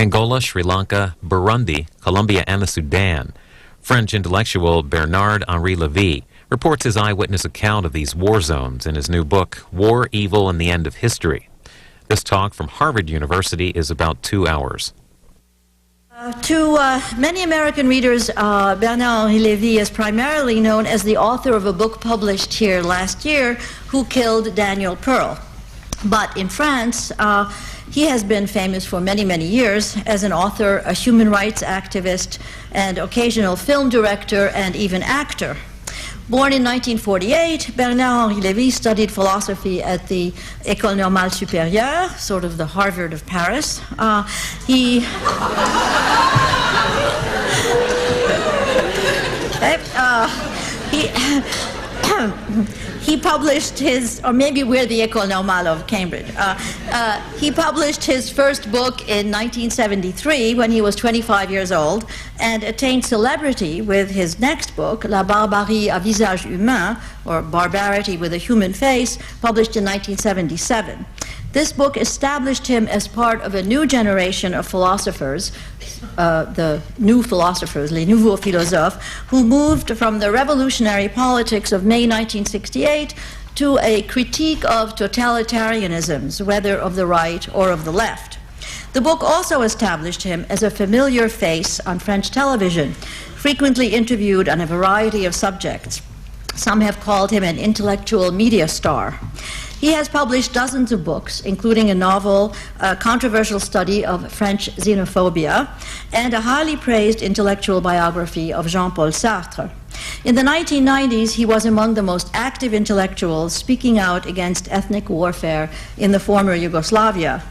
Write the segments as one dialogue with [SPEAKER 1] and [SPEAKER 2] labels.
[SPEAKER 1] Angola, Sri Lanka, Burundi, Colombia, and the Sudan. French intellectual Bernard-Henri Lévy reports his eyewitness account of these war zones in his new book, War, Evil, and the End of History. This talk from Harvard University is about 2 hours.
[SPEAKER 2] To many American readers, Bernard-Henri Lévy is primarily known as the author of a book published here last year, Who Killed Daniel Pearl? But in France, he has been famous for many, many years as an author, a human rights activist, and occasional film director, and even actor. Born in 1948, Bernard-Henri Lévy studied philosophy at the École Normale Supérieure, sort of the Harvard of Paris. He published his, or maybe we're the École Normale of Cambridge. He published his first book in 1973 when he was 25 years old and attained celebrity with his next book, La Barbarie à visage humain, or Barbarity with a Human Face, published in 1977. This book established him as part of a new generation of philosophers, the new philosophers, les nouveaux philosophes, who moved from the revolutionary politics of May 1968 to a critique of totalitarianisms, whether of the right or of the left. The book also established him as a familiar face on French television, frequently interviewed on a variety of subjects. Some have called him an intellectual media star. He has published dozens of books, including a novel, a controversial study of French xenophobia, and a highly praised intellectual biography of Jean-Paul Sartre. In the 1990s, he was among the most active intellectuals speaking out against ethnic warfare in the former Yugoslavia.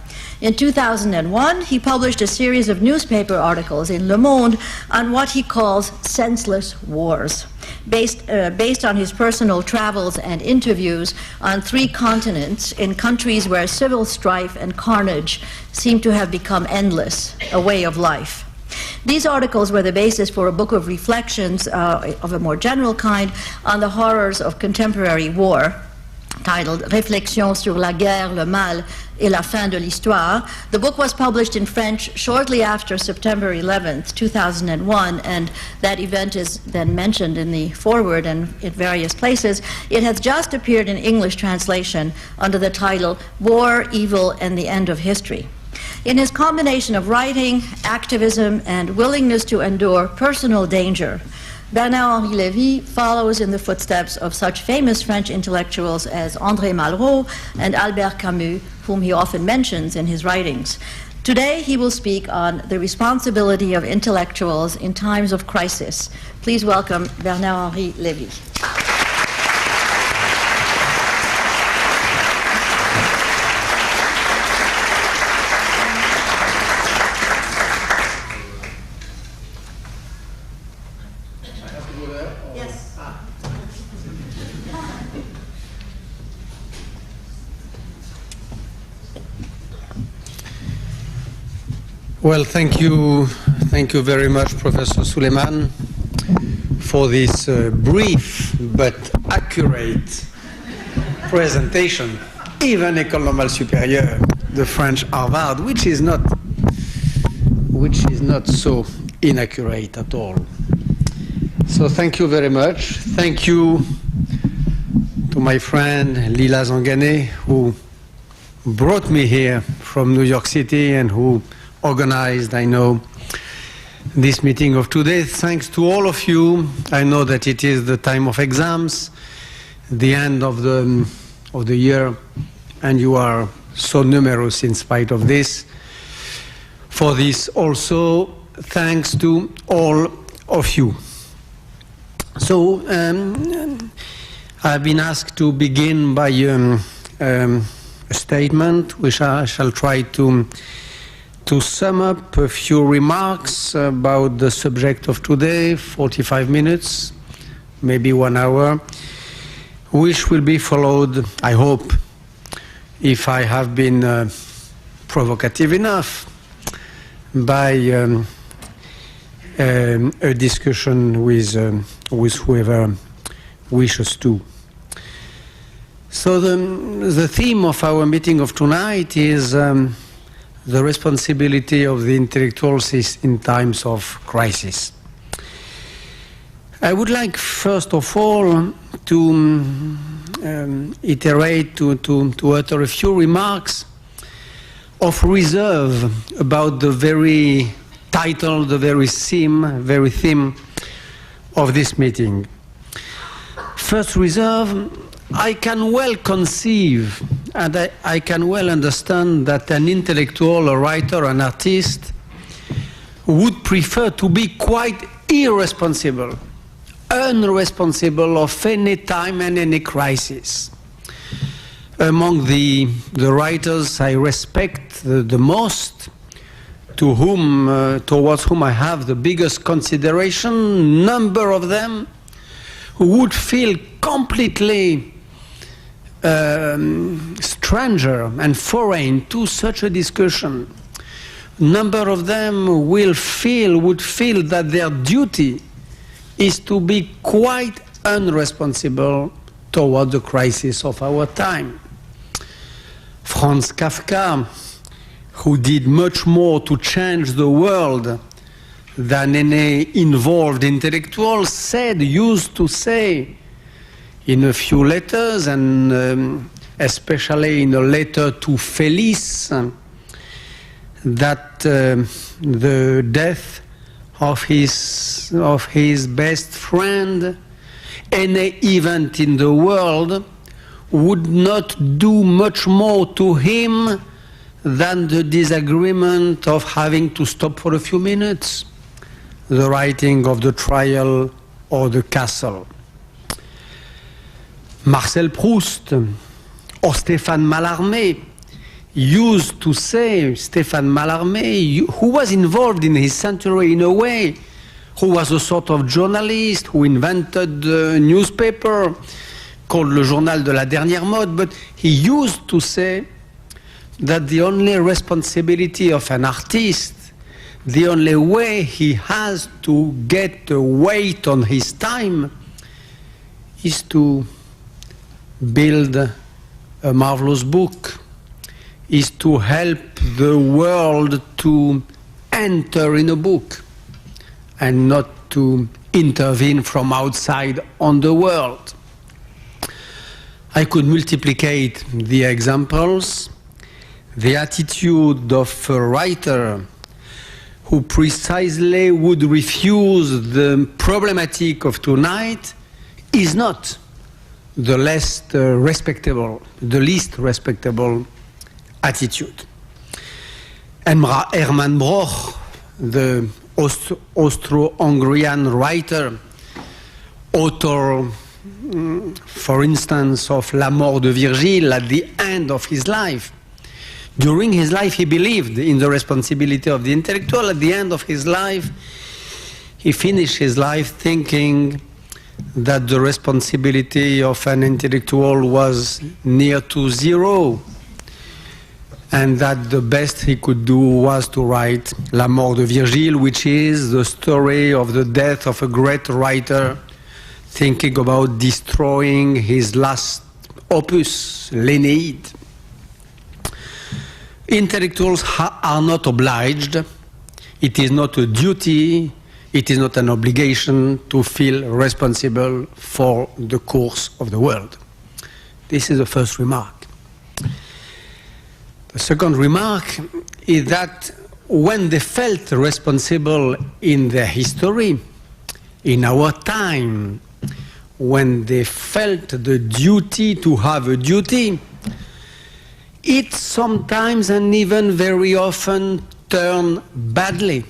[SPEAKER 2] In 2001, he published a series of newspaper articles in Le Monde on what he calls senseless wars, based on his personal travels and interviews on 3 continents in countries where civil strife and carnage seem to have become endless, a way of life. These articles were the basis for a book of reflections of a more general kind on the horrors of contemporary war, titled Réflexions sur la guerre, le mal et la fin de l'histoire. The book was published in French shortly after September 11th, 2001, and that event is then mentioned in the foreword and in various places. It has just appeared in English translation under the title War, Evil, and the End of History. In his combination of writing, activism, and willingness to endure personal danger, Bernard-Henri Lévy follows in the footsteps of such famous French intellectuals as André Malraux and Albert Camus, whom he often mentions in his writings. Today, he will speak on the responsibility of intellectuals in times of crisis. Please welcome Bernard-Henri Lévy.
[SPEAKER 3] Well, thank you very much, Professor Suleiman, for this brief but accurate presentation. Even École Normale Supérieure, the French Harvard, which is not so inaccurate at all. So thank you very much. Thank you to my friend Lila Zangané, who brought me here from New York City and who organized, I know, this meeting of today. Thanks to all of you. I know that it is the time of exams, the end of the year, and you are so numerous in spite of this. For this also, thanks to all of you. So, I've been asked to begin by a statement, which I shall try to sum up a few remarks about the subject of today, 45 minutes, maybe 1 hour, which will be followed, I hope, if I have been provocative enough, by a discussion with whoever wishes to. So the theme of our meeting of tonight is the responsibility of the intellectuals is in times of crisis. I would like, first of all, to iterate, to utter a few remarks of reserve about the very title, the very theme of this meeting. First reserve, I can well conceive and I can well understand that an intellectual, a writer, an artist would prefer to be quite irresponsible, unresponsible of any time and any crisis. Among the writers I respect the most, towards whom I have the biggest consideration, number of them would feel completely stranger and foreign to such a discussion. Number of them would feel that their duty is to be quite unresponsible toward the crisis of our time. Franz Kafka, who did much more to change the world than any involved intellectual, used to say in a few letters, and especially in a letter to Felice, that the death of his best friend, any event in the world, would not do much more to him than the disagreement of having to stop for a few minutes, the writing of the trial or the castle. Marcel Proust or Stéphane Mallarmé used to say, Stéphane Mallarmé, who was involved in his century in a way, who was a sort of journalist, who invented a newspaper called Le Journal de la Dernière Mode, but he used to say that the only responsibility of an artist, the only way he has to get a weight on his time, is to build a marvelous book, is to help the world to enter in a book and not to intervene from outside on the world. I could multiplicate the examples. The attitude of a writer who precisely would refuse the problematic of tonight is not the least respectable attitude. And Hermann Broch, the Austro-Hungarian writer, author, for instance, of La Mort de Virgile at the end of his life. During his life, he believed in the responsibility of the intellectual. At the end of his life, he finished his life thinking that the responsibility of an intellectual was near to zero, and that the best he could do was to write La Mort de Virgile, which is the story of the death of a great writer, thinking about destroying his last opus, l'Énéide. Intellectuals are not obliged. It is not a duty, it is not an obligation to feel responsible for the course of the world. This is the first remark. The second remark is that when they felt responsible in their history, in our time, when they felt the duty to have a duty, it sometimes and even very often turned badly.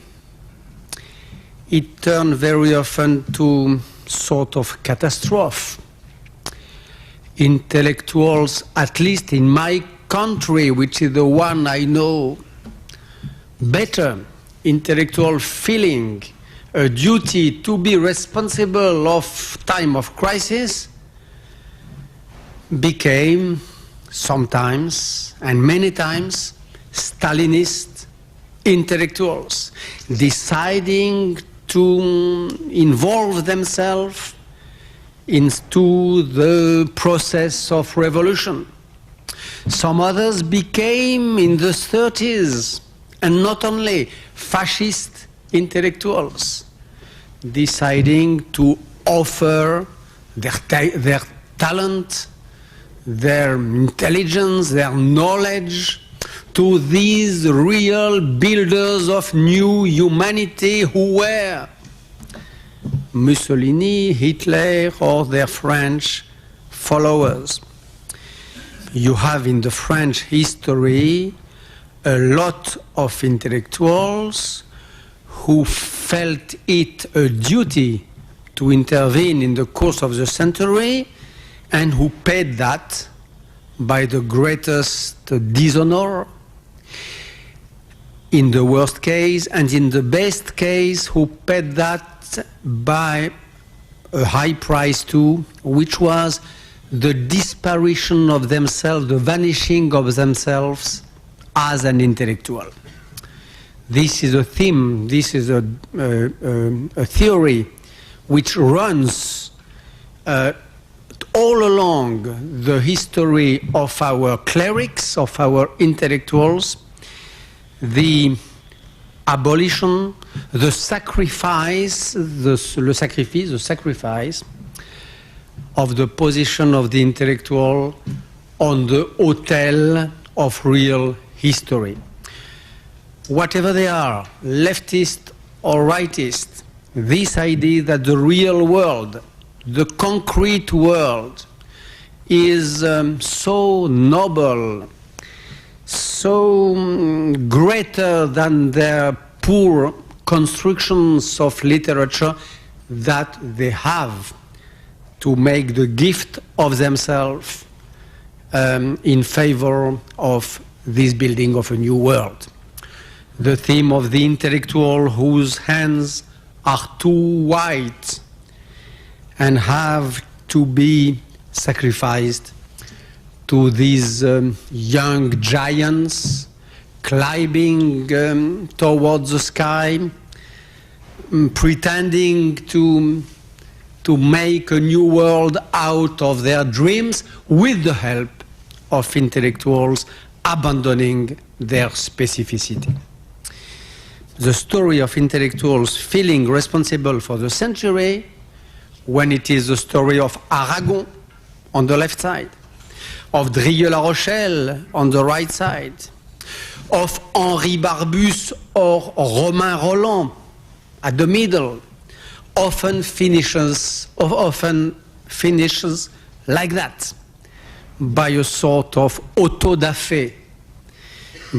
[SPEAKER 3] It turned very often to sort of catastrophe. Intellectuals, at least in my country, which is the one I know better, intellectual feeling a duty to be responsible of time of crisis, became sometimes and many times Stalinist intellectuals, deciding to involve themselves into the process of revolution. Some others became, in the 30s, and not only fascist intellectuals, deciding to offer their talent, their intelligence, their knowledge to these real builders of new humanity who were Mussolini, Hitler, or their French followers. You have in the French history a lot of intellectuals who felt it a duty to intervene in the course of the century and who paid that by the greatest dishonor in the worst case, and in the best case who paid that by a high price too, which was the disparition of themselves, the vanishing of themselves as an intellectual. This is a theme, this is a theory which runs all along the history of our clerics, of our intellectuals, the abolition, the sacrifice, the sacrifice of the position of the intellectual on the hotel of real history. Whatever they are, leftist or rightist, this idea that the real world, the concrete world, is so noble, so greater than their poor constructions of literature, that they have to make the gift of themselves in favor of this building of a new world. The theme of the intellectual whose hands are too white and have to be sacrificed to these young giants climbing towards the sky, pretending to make a new world out of their dreams with the help of intellectuals abandoning their specificity. The story of intellectuals feeling responsible for the century, when it is the story of Aragon on the left side, of Drieux-La Rochelle on the right side, of Henri Barbus or Romain Rolland at the middle, often finishes like that, by a sort of auto-da-fé,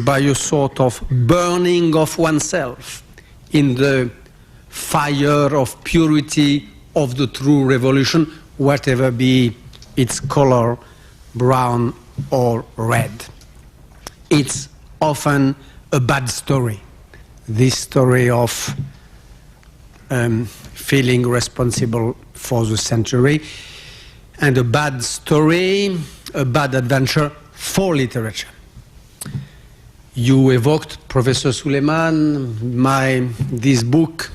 [SPEAKER 3] by a sort of burning of oneself in the fire of purity of the true revolution, whatever be its color, brown or red. It's often a bad story, this story of feeling responsible for the century, and a bad story, a bad adventure for literature. You evoked, Professor Suleiman, this book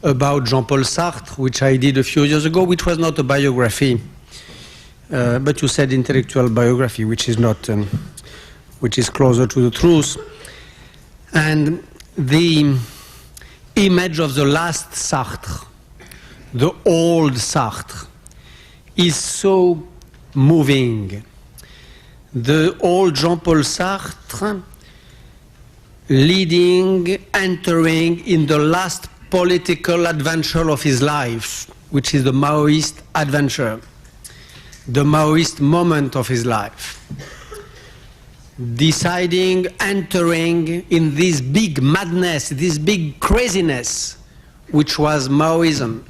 [SPEAKER 3] about Jean-Paul Sartre, which I did a few years ago, which was not a biography, but you said intellectual biography, which is not, which is closer to the truth. And the image of the last Sartre, the old Sartre, is so moving. The old Jean-Paul Sartre entering in the last political adventure of his life, which is the Maoist adventure, the Maoist moment of his life. Entering in this big madness, this big craziness, which was Maoism,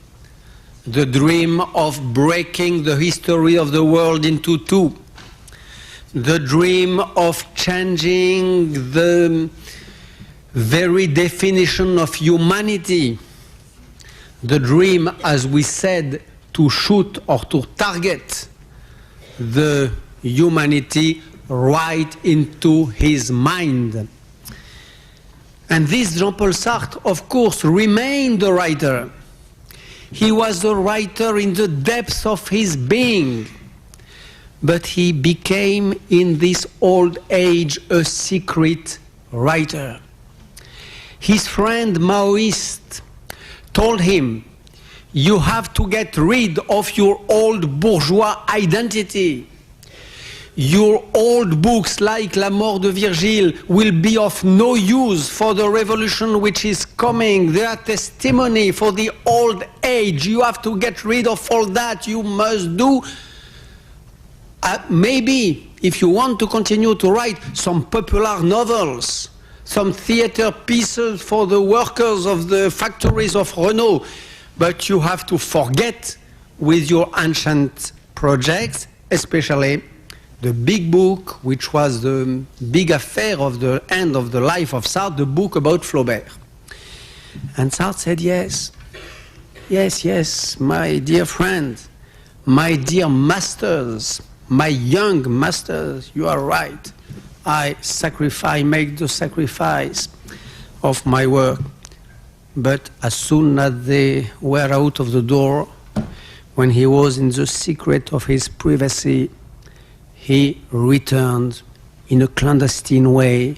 [SPEAKER 3] the dream of breaking the history of the world into two, the dream of changing the very definition of humanity, the dream, as we said, to shoot or to target the humanity right into his mind. And this Jean-Paul Sartre, of course, remained a writer. He was a writer in the depths of his being, but he became, in this old age, a secret writer. his friend Maoist told him, you have to get rid of your old bourgeois identity. Your old books like La Mort de Virgile will be of no use for the revolution which is coming. They are testimony for the old age. You have to get rid of all that. You must do, maybe, if you want to continue to write some popular novels, some theater pieces for the workers of the factories of Renault, but you have to forget with your ancient projects, especially the big book, which was the big affair of the end of the life of Sartre, the book about Flaubert. And Sartre said, yes, yes, yes, my dear friend, my dear masters, my young masters, you are right. I make the sacrifice of my work. But as soon as they were out of the door, when he was in the secret of his privacy, he returned in a clandestine way,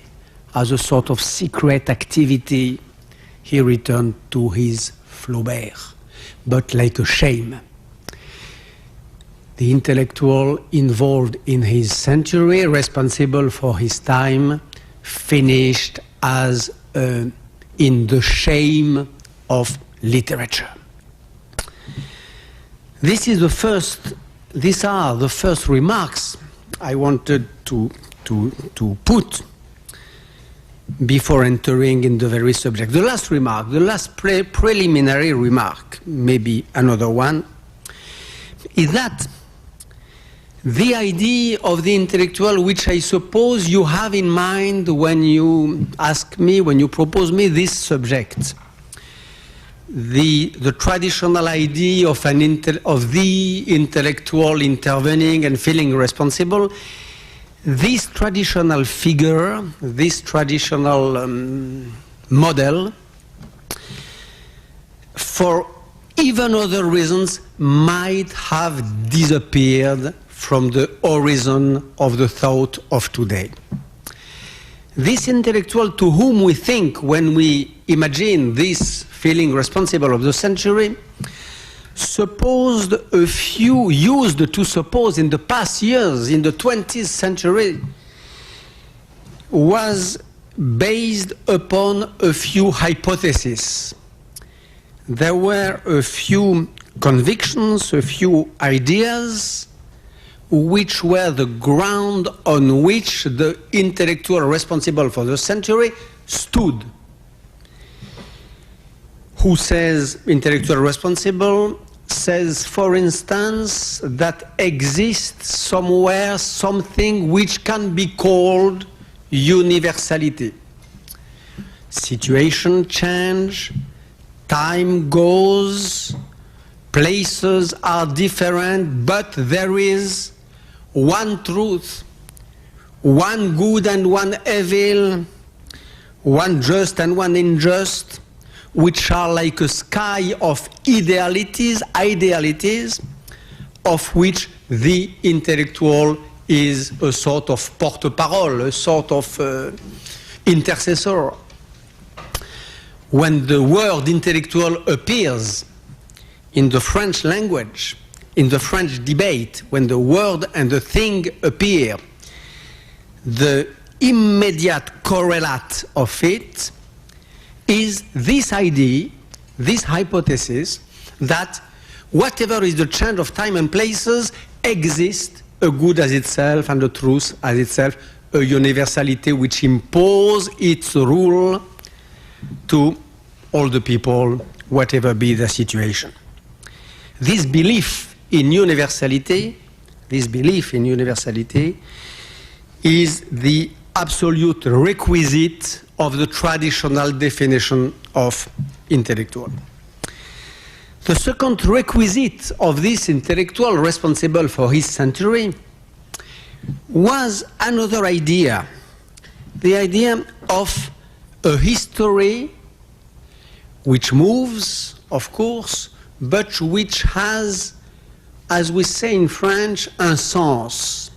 [SPEAKER 3] as a sort of secret activity. He returned to his Flaubert, but like a shame. The intellectual involved in his century, responsible for his time, finished as in the shame of literature. These are the first remarks I wanted to put before entering in the very subject. The last remark, the last preliminary remark, maybe another one, is that the idea of the intellectual, which I suppose you have in mind when you ask me, when you propose me this subject, the traditional idea of the intellectual intervening and feeling responsible, this traditional figure, this traditional model, for even other reasons, might have disappeared from the horizon of the thought of today. This intellectual to whom we think when we imagine this feeling responsible of the century, used to suppose in the past years, in the 20th century, was based upon a few hypotheses. There were a few convictions, a few ideas, which were the ground on which the intellectual responsible for the century stood. Who says intellectual responsible? Says, for instance, that exists somewhere something which can be called universality. Situation change, time goes, places are different, but there is one truth, one good and one evil, one just and one unjust, which are like a sky of idealities, of which the intellectual is a sort of porte-parole, a sort of intercessor. When the word intellectual appears in the French language, in the French debate, when the word and the thing appear, the immediate correlate of it is this idea, this hypothesis, that whatever is the change of time and places exists a good as itself and a truth as itself, a universality which imposes its rule to all the people, whatever be the situation. This belief in universality is the absolute requisite of the traditional definition of intellectual. The second requisite of this intellectual responsible for his century was another idea, the idea of a history which moves, of course, but which has, as we say in French, un sens.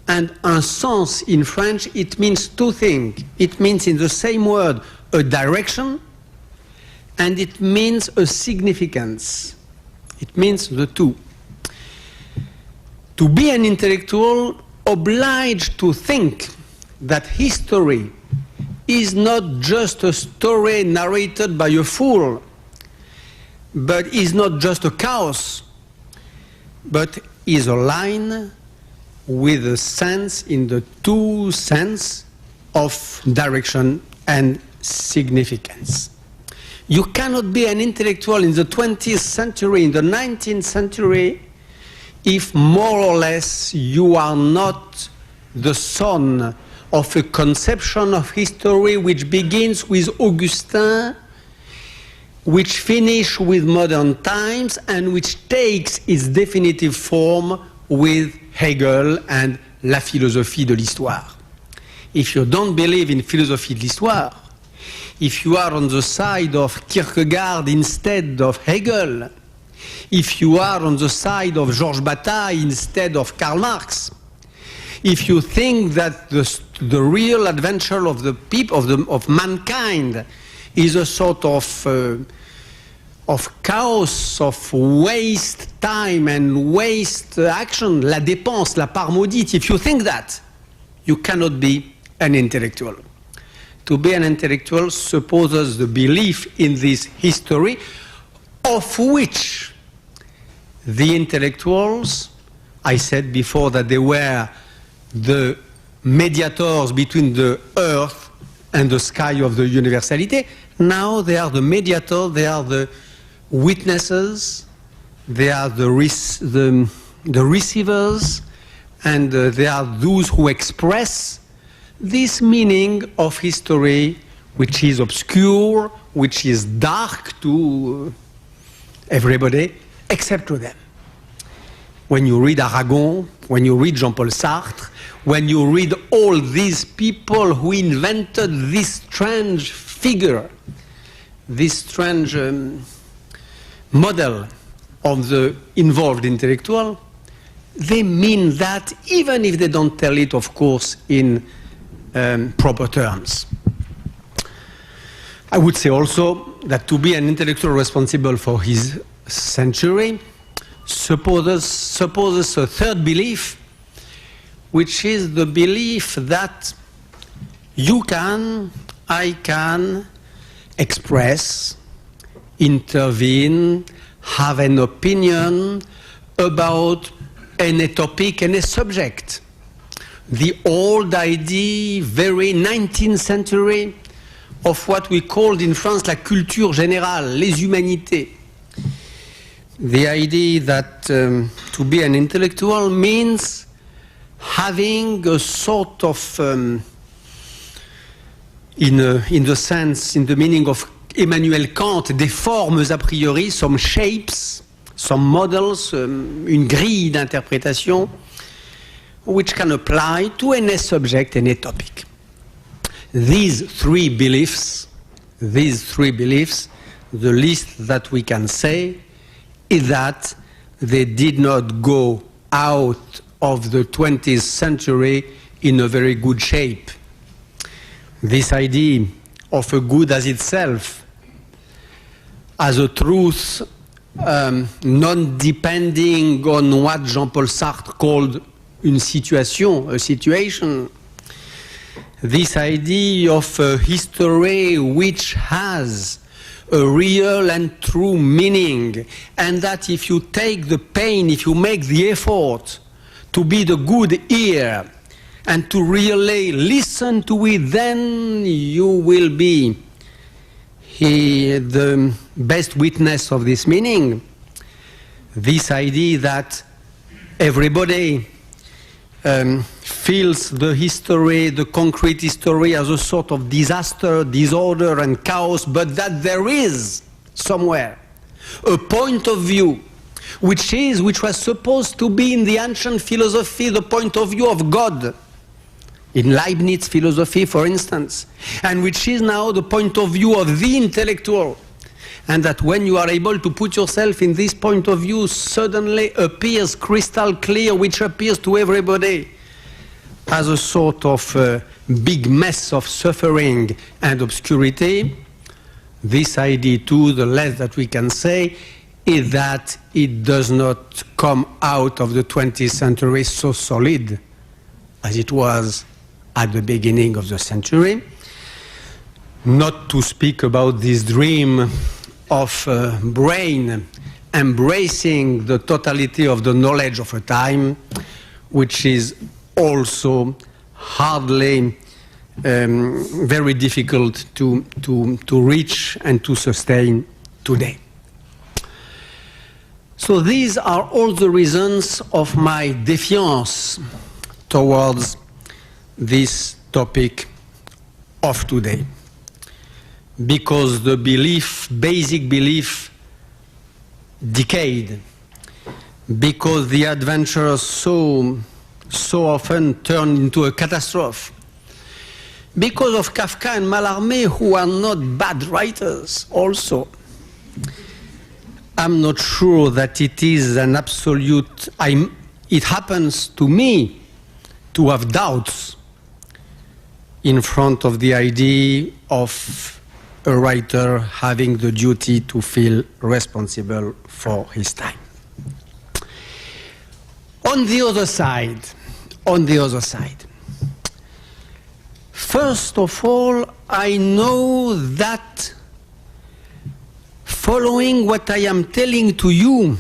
[SPEAKER 3] And un sens in French, it means two things. It means in the same word a direction, and it means a significance. It means the two. To be an intellectual obliged to think that history is not just a story narrated by a fool, but is not just a chaos, but is a line with a sense in the two sense of direction and significance. You cannot be an intellectual in the 20th century, in the 19th century, if more or less you are not the son of a conception of history which begins with Augustin, which finishes with modern times, and which takes its definitive form with Hegel and la philosophie de l'histoire. If you don't believe in philosophie de l'histoire, if you are on the side of Kierkegaard instead of Hegel, if you are on the side of Georges Bataille instead of Karl Marx, if you think that the real adventure of the people of mankind is a sort of chaos, of waste time and waste action, la dépense, la part maudite, if you think that, you cannot be an intellectual. To be an intellectual supposes the belief in this history, of which the intellectuals, I said before that they were the mediators between the earth and the sky of the universality. Now they are the mediators, they are the witnesses, they are the receivers, and they are those who express this meaning of history, which is obscure, which is dark to everybody, except to them. When you read Aragon, when you read Jean-Paul Sartre, when you read all these people who invented this strange figure, this strange model of the involved intellectual, they mean that even if they don't tell it, of course, in proper terms. I would say also that to be an intellectual responsible for his century supposes a third belief, which is the belief that you can, I can express, intervene, have an opinion about any topic, any subject. The old idea, very 19th century, of what we called in France la culture générale, les humanités. The idea that to be an intellectual means having a sort of, in the sense, in the meaning of Emmanuel Kant, des formes a priori, some shapes, some models, une grille d'interprétation, which can apply to any subject, any topic. These three beliefs, the least that we can say is that they did not go out of the 20th century in a very good shape. This idea of a good as itself, as a truth non-depending on what Jean-Paul Sartre called une situation, a situation, this idea of a history which has a real and true meaning, and that if you take the pain, if you make the effort to be the good ear and to really listen to it, then you will be the best witness of this meaning. This idea that everybody feels the history, the concrete history, as a sort of disaster, disorder, and chaos, but that there is somewhere a point of view which was supposed to be in the ancient philosophy the point of view of God, in Leibniz philosophy, for instance, and which is now the point of view of the intellectual. And that when you are able to put yourself in this point of view, suddenly appears crystal clear, which appears to everybody as a sort of big mess of suffering and obscurity, this idea too, the less that we can say, is that it does not come out of the 20th century so solid as it was at the beginning of the century. Not to speak about this dream of brain embracing the totality of the knowledge of a time, which is also hardly very difficult to reach and to sustain today. So these are all the reasons of my defiance towards this topic of today. Because the belief, basic belief, decayed. Because the adventures so often turn into a catastrophe. Because of Kafka and Mallarmé, who are not bad writers also. I'm not sure that it is an absolute... it happens to me to have doubts in front of the idea of a writer having the duty to feel responsible for his time. On the other side, first of all, I know that following what I am telling to you,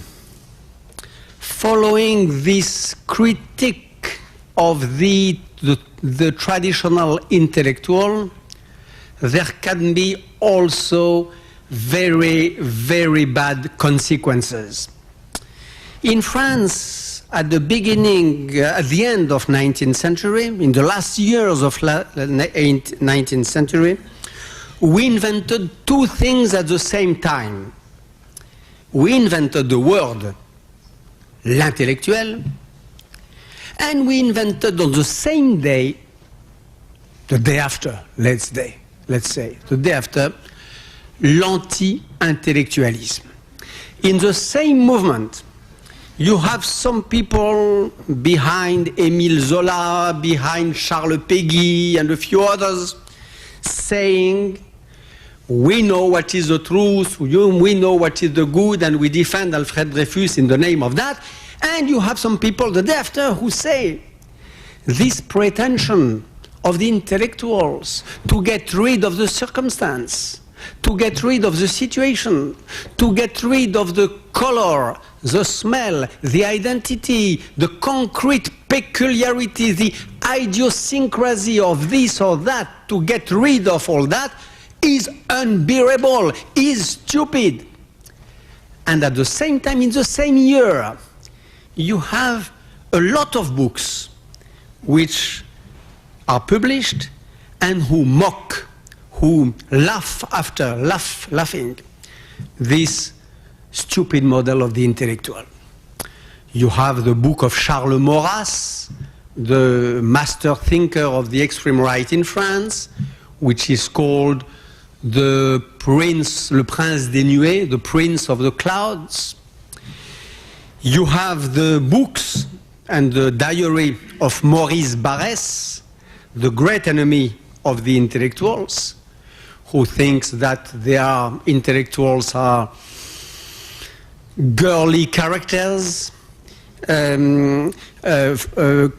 [SPEAKER 3] following this critique of the traditional intellectual, there can be also very, very bad consequences. In France, at the beginning, at the end of 19th century, in the last years of 19th century, we invented two things at the same time. We invented the word l'intellectuel, and we invented on the same day, the day after, let's say, the day after, l'anti-intellectualisme. In the same movement, you have some people behind Émile Zola, behind Charles Péguy, and a few others saying, we know what is the truth, we know what is the good, and we defend Alfred Dreyfus in the name of that. And you have some people the day after who say, this pretension of the intellectuals to get rid of the circumstance, to get rid of the situation, to get rid of the color, the smell, the identity, the concrete peculiarity, the idiosyncrasy of this or that, to get rid of all that, is unbearable, is stupid. And at the same time, in the same year, you have a lot of books which are published and who mock, who laughing this stupid model of the intellectual. You have the book of Charles Maurras, the master thinker of the extreme right in France, which is called le Prince des Nuées, the Prince of the Clouds. You have the books and the diary of Maurice Barrès, the great enemy of the intellectuals, who thinks that their intellectuals are girly characters,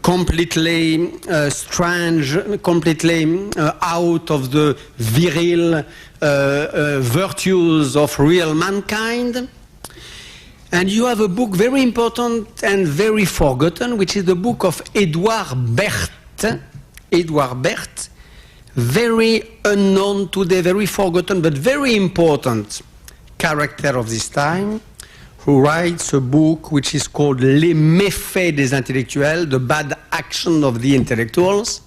[SPEAKER 3] completely strange, completely out of the viril virtues of real mankind. And you have a book very important and very forgotten, which is the book of Edouard Berthe. Edouard Berthe, very unknown today, very forgotten, but very important character of this time, who writes a book which is called Les méfaits des intellectuels, the bad action of the intellectuals.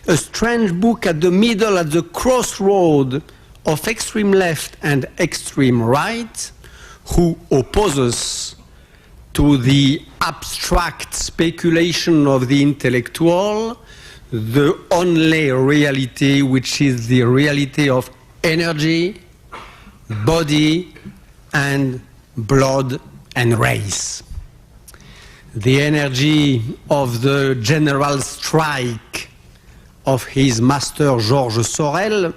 [SPEAKER 3] A strange book at the middle, at the crossroad of extreme left and extreme right, who opposes to the abstract speculation of the intellectual the only reality, which is the reality of energy, body, and blood and race. The energy of the general strike of his master Georges Sorel,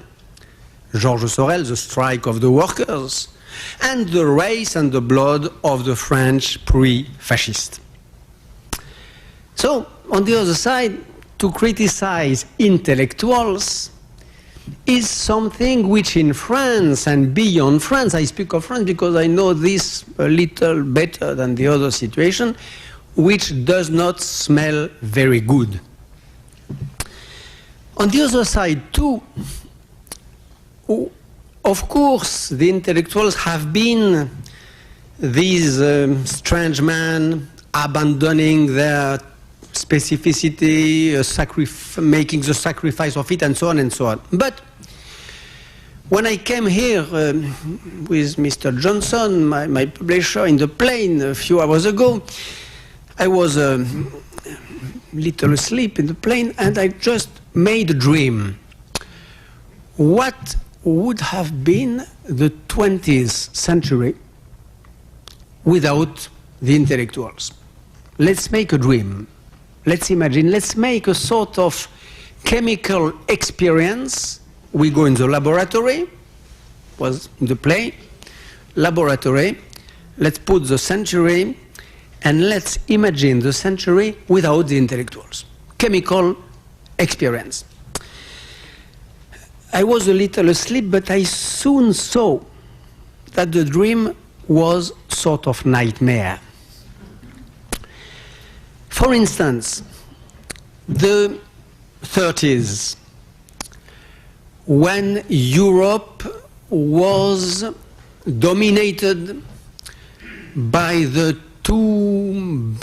[SPEAKER 3] The Strike of the Workers, and the race and the blood of the French pre-fascists. So, on the other side, to criticize intellectuals is something which in France and beyond France, I speak of France because I know this a little better than the other situation, which does not smell very good. On the other side, too, of course, the intellectuals have been these strange men abandoning their specificity, making the sacrifice of it, and so on and so on. But when I came here with Mr. Johnson, my publisher, in the plane a few hours ago, I was a little asleep in the plane, and I just made a dream. What would have been the 20th century without the intellectuals? Let's make a dream. Let's imagine, let's make a sort of chemical experience. We go in the laboratory, was in the play, laboratory, let's put the century, and let's imagine the century without the intellectuals. Chemical experience. I was a little asleep, but I soon saw that the dream was sort of nightmare. For instance, the 30s, when Europe was dominated by the two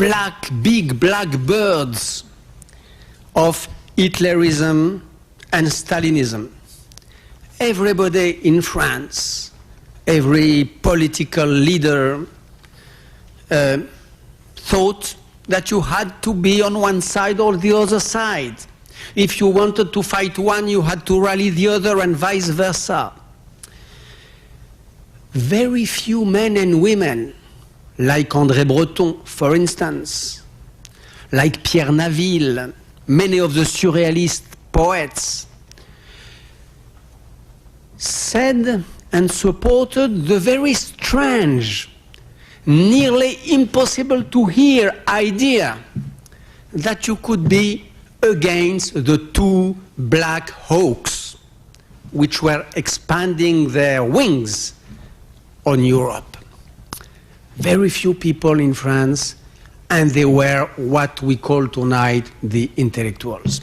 [SPEAKER 3] big black birds of Hitlerism and Stalinism. Everybody in France, every political leader thought that you had to be on one side or the other side. If you wanted to fight one, you had to rally the other, and vice versa. Very few men and women, like André Breton, for instance, like Pierre Naville, many of the surrealist poets, said and supported the very strange, nearly impossible to hear idea that you could be against the two black hawks which were expanding their wings on Europe. Very few people in France, and they were what we call tonight the intellectuals.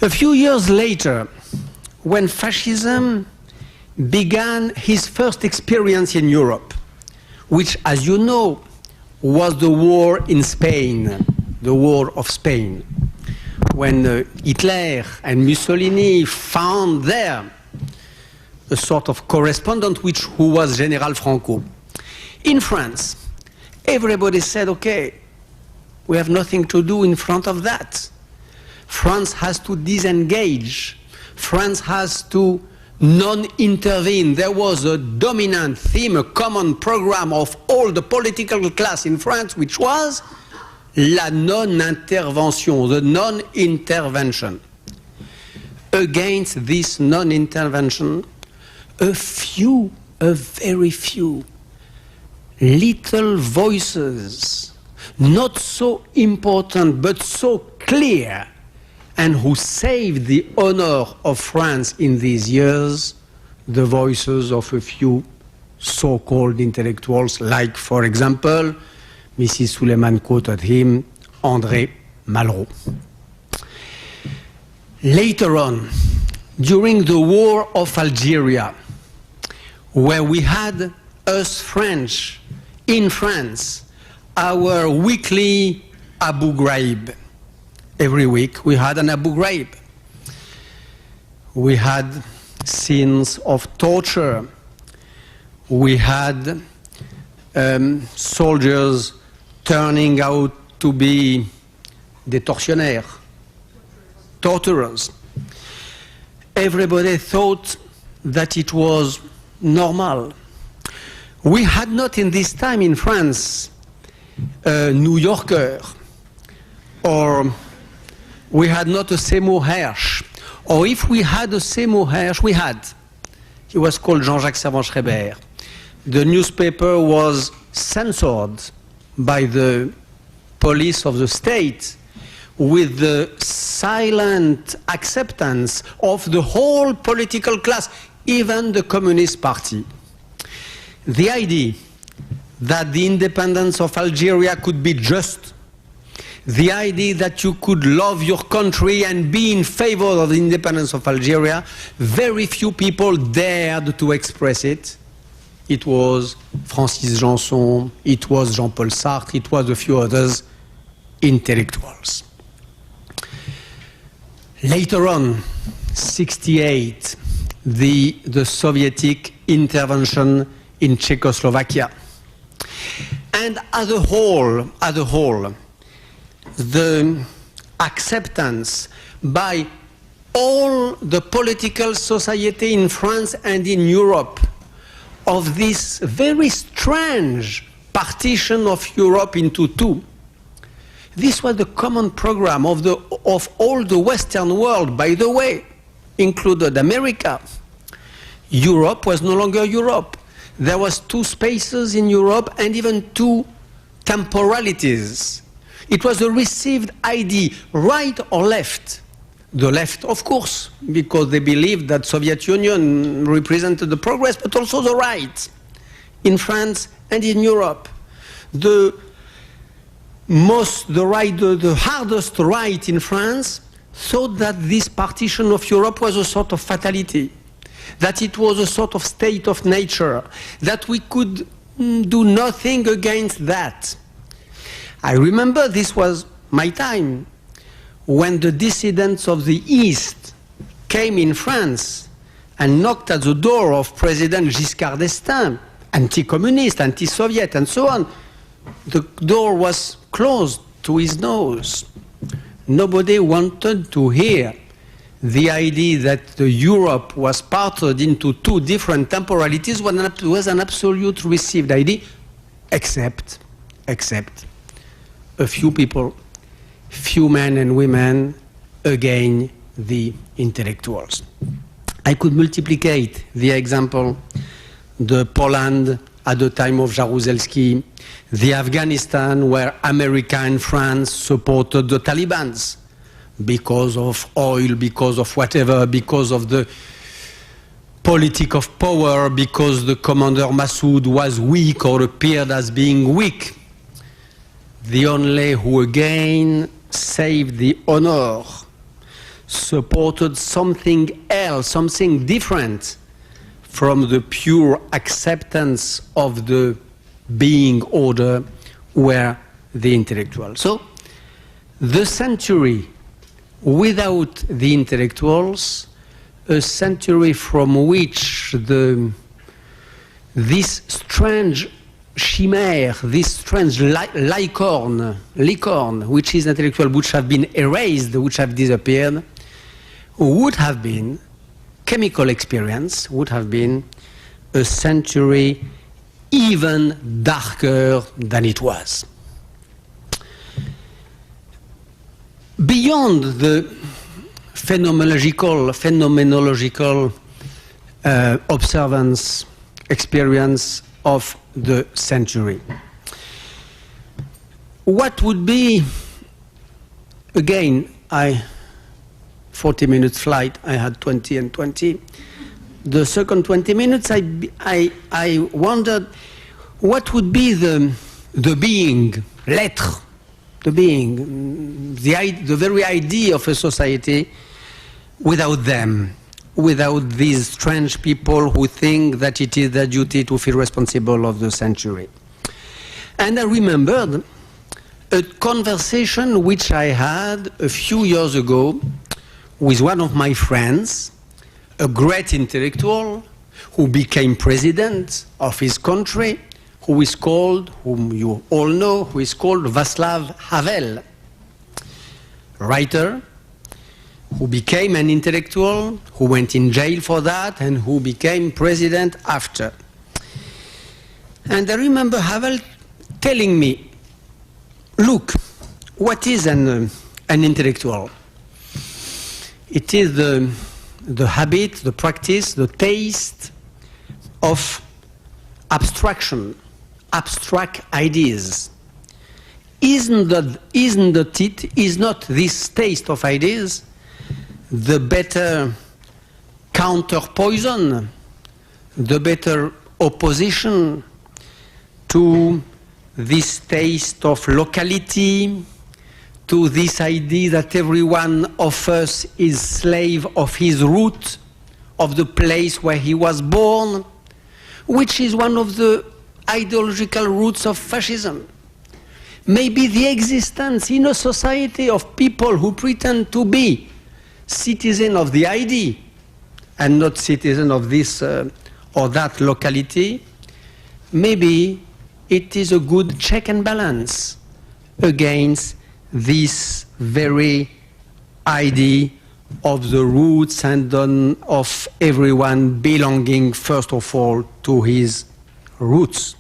[SPEAKER 3] A few years later, when fascism began his first experience in Europe, which, as you know, was the war in Spain, the War of Spain, when Hitler and Mussolini found there a sort of correspondent who was General Franco. In France, everybody said, okay, we have nothing to do in front of that. France has to disengage. France has to non-intervene. There was a dominant theme, a common program of all the political class in France, which was la non-intervention, the non-intervention. Against this non-intervention, a very few little voices, not so important but so clear, and who saved the honor of France in these years, the voices of a few so-called intellectuals, like, for example, Mrs. Suleiman quoted him, André Malraux. Later on, during the War of Algeria, where we had, us French, in France, our weekly Abu Ghraib. Every week we had an Abu Ghraib. We had scenes of torture. We had soldiers turning out to be des tortionnaires, torturers. Everybody thought that it was normal. We had not in this time in France a New Yorker or we had not a Seymour Hersh. Or if we had a Seymour Hersh, we had. He was called Jean-Jacques Servan-Schreiber. The newspaper was censored by the police of the state with the silent acceptance of the whole political class, even the Communist Party. The idea that the independence of Algeria could be just, the idea that you could love your country and be in favor of the independence of Algeria, very few people dared to express it. It was Francis Janson, it was Jean-Paul Sartre, it was a few others, intellectuals. Later on, 1968, the Soviet intervention in Czechoslovakia. And as a whole, the acceptance by all the political society in France and in Europe of this very strange partition of Europe into two. This was the common program of all the Western world, by the way, included America. Europe was no longer Europe. There was two spaces in Europe and even two temporalities. It was a received idea, right or left. The left, of course, because they believed that Soviet Union represented the progress, but also the right in France and in Europe. The hardest right in France thought that this partition of Europe was a sort of fatality, that it was a sort of state of nature, that we could do nothing against that. I remember this was my time when the dissidents of the East came in France and knocked at the door of President Giscard d'Estaing, anti-communist, anti-Soviet, and so on. The door was closed to his nose. Nobody wanted to hear the idea that Europe was parted into two different temporalities was an absolute received idea, except a few people, few men and women, again the intellectuals. I could multiplicate the example, the Poland at the time of Jaruzelski, the Afghanistan where America and France supported the Taliban because of oil, because of whatever, because of the politic of power, because the commander Massoud was weak or appeared as being weak. The only who again saved the honor, supported something else, something different from the pure acceptance of the being order, were the intellectuals. So the century without the intellectuals, a century from which this strange chimère, this strange licorn, which is intellectual, which have been erased, which have disappeared, would have been, chemical experience, would have been a century even darker than it was. Beyond the phenomenological observance, experience of the century, what would be, again, 40 minutes flight, I had 20 and 20. The second 20 minutes, I wondered what would be the being, l'être, the being, the very idea of a society without them, without these strange people who think that it is their duty to feel responsible of the century. And I remembered a conversation which I had a few years ago with one of my friends, a great intellectual who became president of his country, who is called, whom you all know, who is called Václav Havel, writer, who became an intellectual, who went in jail for that, and who became president after. And I remember Havel telling me, look, what is an intellectual? It is the habit, the practice, the taste of abstraction, abstract ideas. Is not this taste of ideas the better counter poison, the better opposition to this taste of locality, to this idea that every one of us is slave of his root, of the place where he was born, which is one of the ideological roots of fascism. Maybe the existence in a society of people who pretend to be citizen of the idea and not citizen of this or that locality, maybe it is a good check and balance against this very idea of the roots and of everyone belonging first of all to his roots.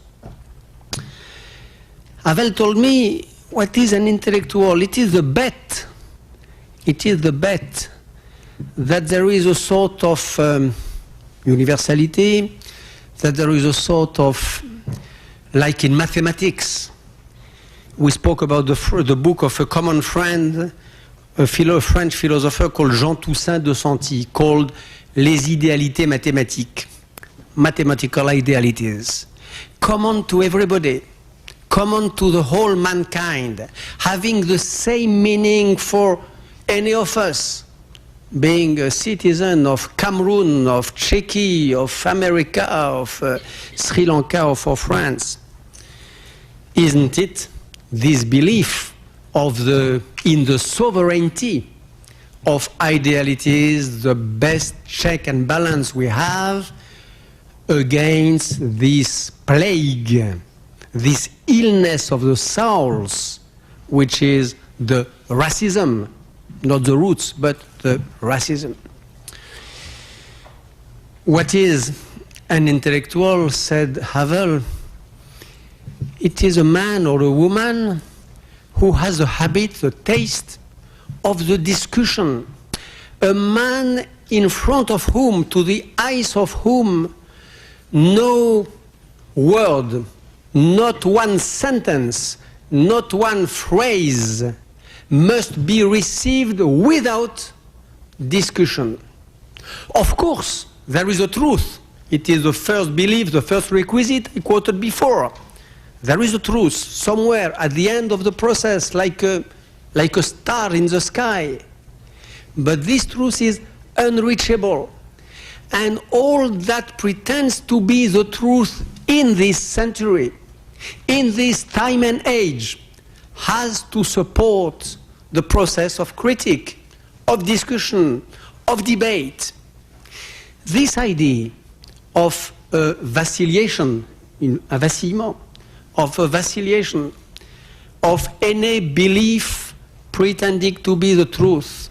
[SPEAKER 3] Havel told me, what is an intellectual? It is the bet. It is the bet that there is a sort of universality, that there is a sort of, like in mathematics, we spoke about the book of a common friend, a French philosopher called Jean Toussaint de Santi, called Les idéalités mathématiques, mathematical idealities, common to everybody, common to the whole mankind, having the same meaning for any of us, being a citizen of Cameroon, of Czechia, of America, of Sri Lanka, or for France. Isn't it this belief in the sovereignty of idealities the best check and balance we have against this plague, this illness of the souls, which is the racism, not the roots, but the racism. What is an intellectual, said Havel? It is a man or a woman who has a habit, the taste of the discussion. A man in front of whom, to the eyes of whom, no word, not one sentence, not one phrase must be received without discussion. Of course, there is a truth. It is the first belief, the first requisite I quoted before. There is a truth somewhere at the end of the process, like a star in the sky. But this truth is unreachable. And all that pretends to be the truth in this century, in this time and age, has to support the process of critique, of discussion, of debate. This idea of vacillation, a vacillement, of a vacillation, of any belief pretending to be the truth,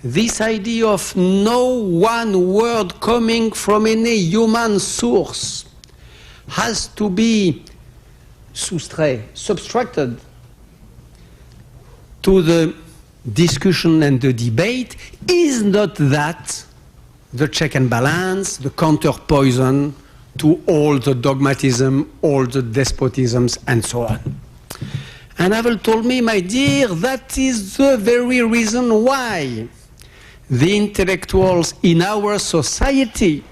[SPEAKER 3] this idea of no one word coming from any human source has to be subtracted to the discussion and the debate. Is not that the check and balance, the counterpoison to all the dogmatism, all the despotisms, and so on? And Havel told me, my dear, that is the very reason why the intellectuals in our society,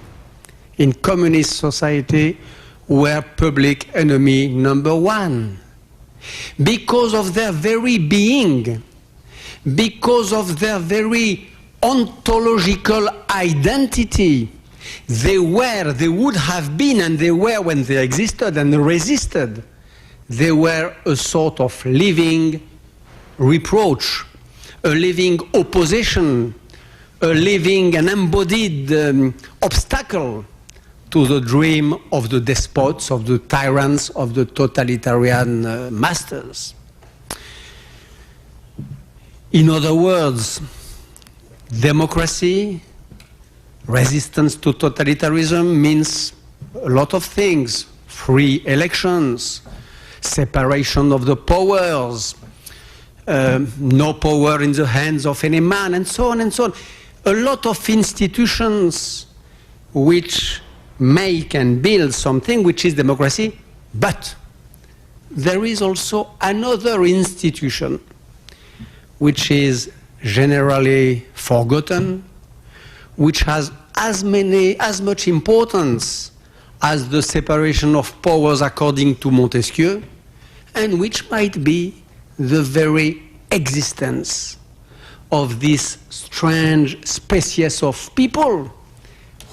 [SPEAKER 3] in communist society, were public enemy number one. Because of their very being, because of their very ontological identity, they would have been, and they were when they existed and resisted, they were a sort of living reproach, a living opposition, a living and embodied obstacle to the dream of the despots, of the tyrants, of the totalitarian masters. In other words, democracy, resistance to totalitarianism means a lot of things: free elections, separation of the powers, no power in the hands of any man, and so on and so on. A lot of institutions which make and build something which is democracy, but there is also another institution which is generally forgotten, which has as much importance as the separation of powers according to Montesquieu, and which might be the very existence of this strange species of people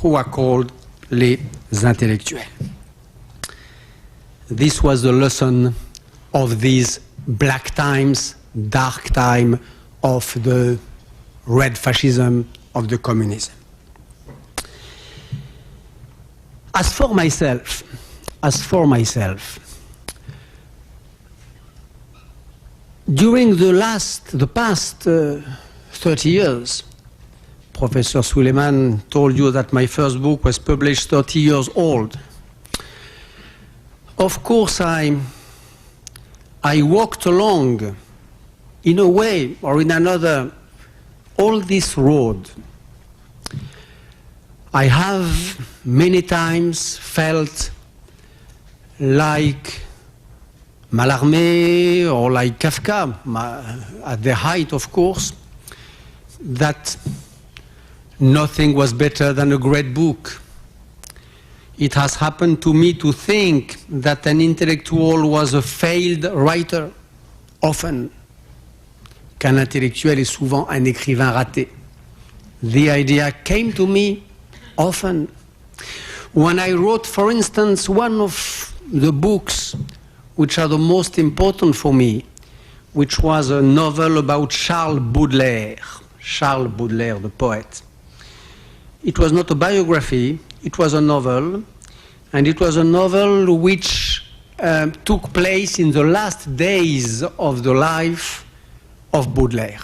[SPEAKER 3] who are called les intellectuels. This was the lesson of these black times, dark time of the red fascism, of the communism. As for myself, during the past 30 years, Professor Suleiman told you that my first book was published 30 years old. Of course, I walked along, in a way or in another, all this road. I have many times felt like Mallarmé or like Kafka, at their height, of course, that nothing was better than a great book. It has happened to me to think that an intellectual was a failed writer, often. Qu'un intellectuel est souvent un écrivain raté. The idea came to me often. When I wrote, for instance, one of the books which are the most important for me, which was a novel about Charles Baudelaire, the poet. It was not a biography, it was a novel, and it was a novel which took place in the last days of the life of Baudelaire.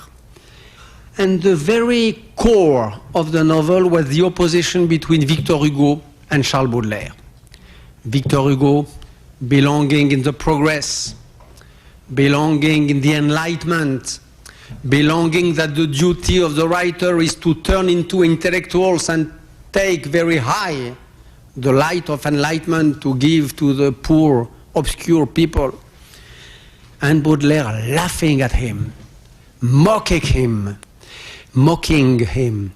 [SPEAKER 3] And the very core of the novel was the opposition between Victor Hugo and Charles Baudelaire. Victor Hugo belonging in the progress, belonging in the Enlightenment, belonging that the duty of the writer is to turn into intellectuals and take very high the light of enlightenment to give to the poor, obscure people. And Baudelaire laughing at him, mocking him,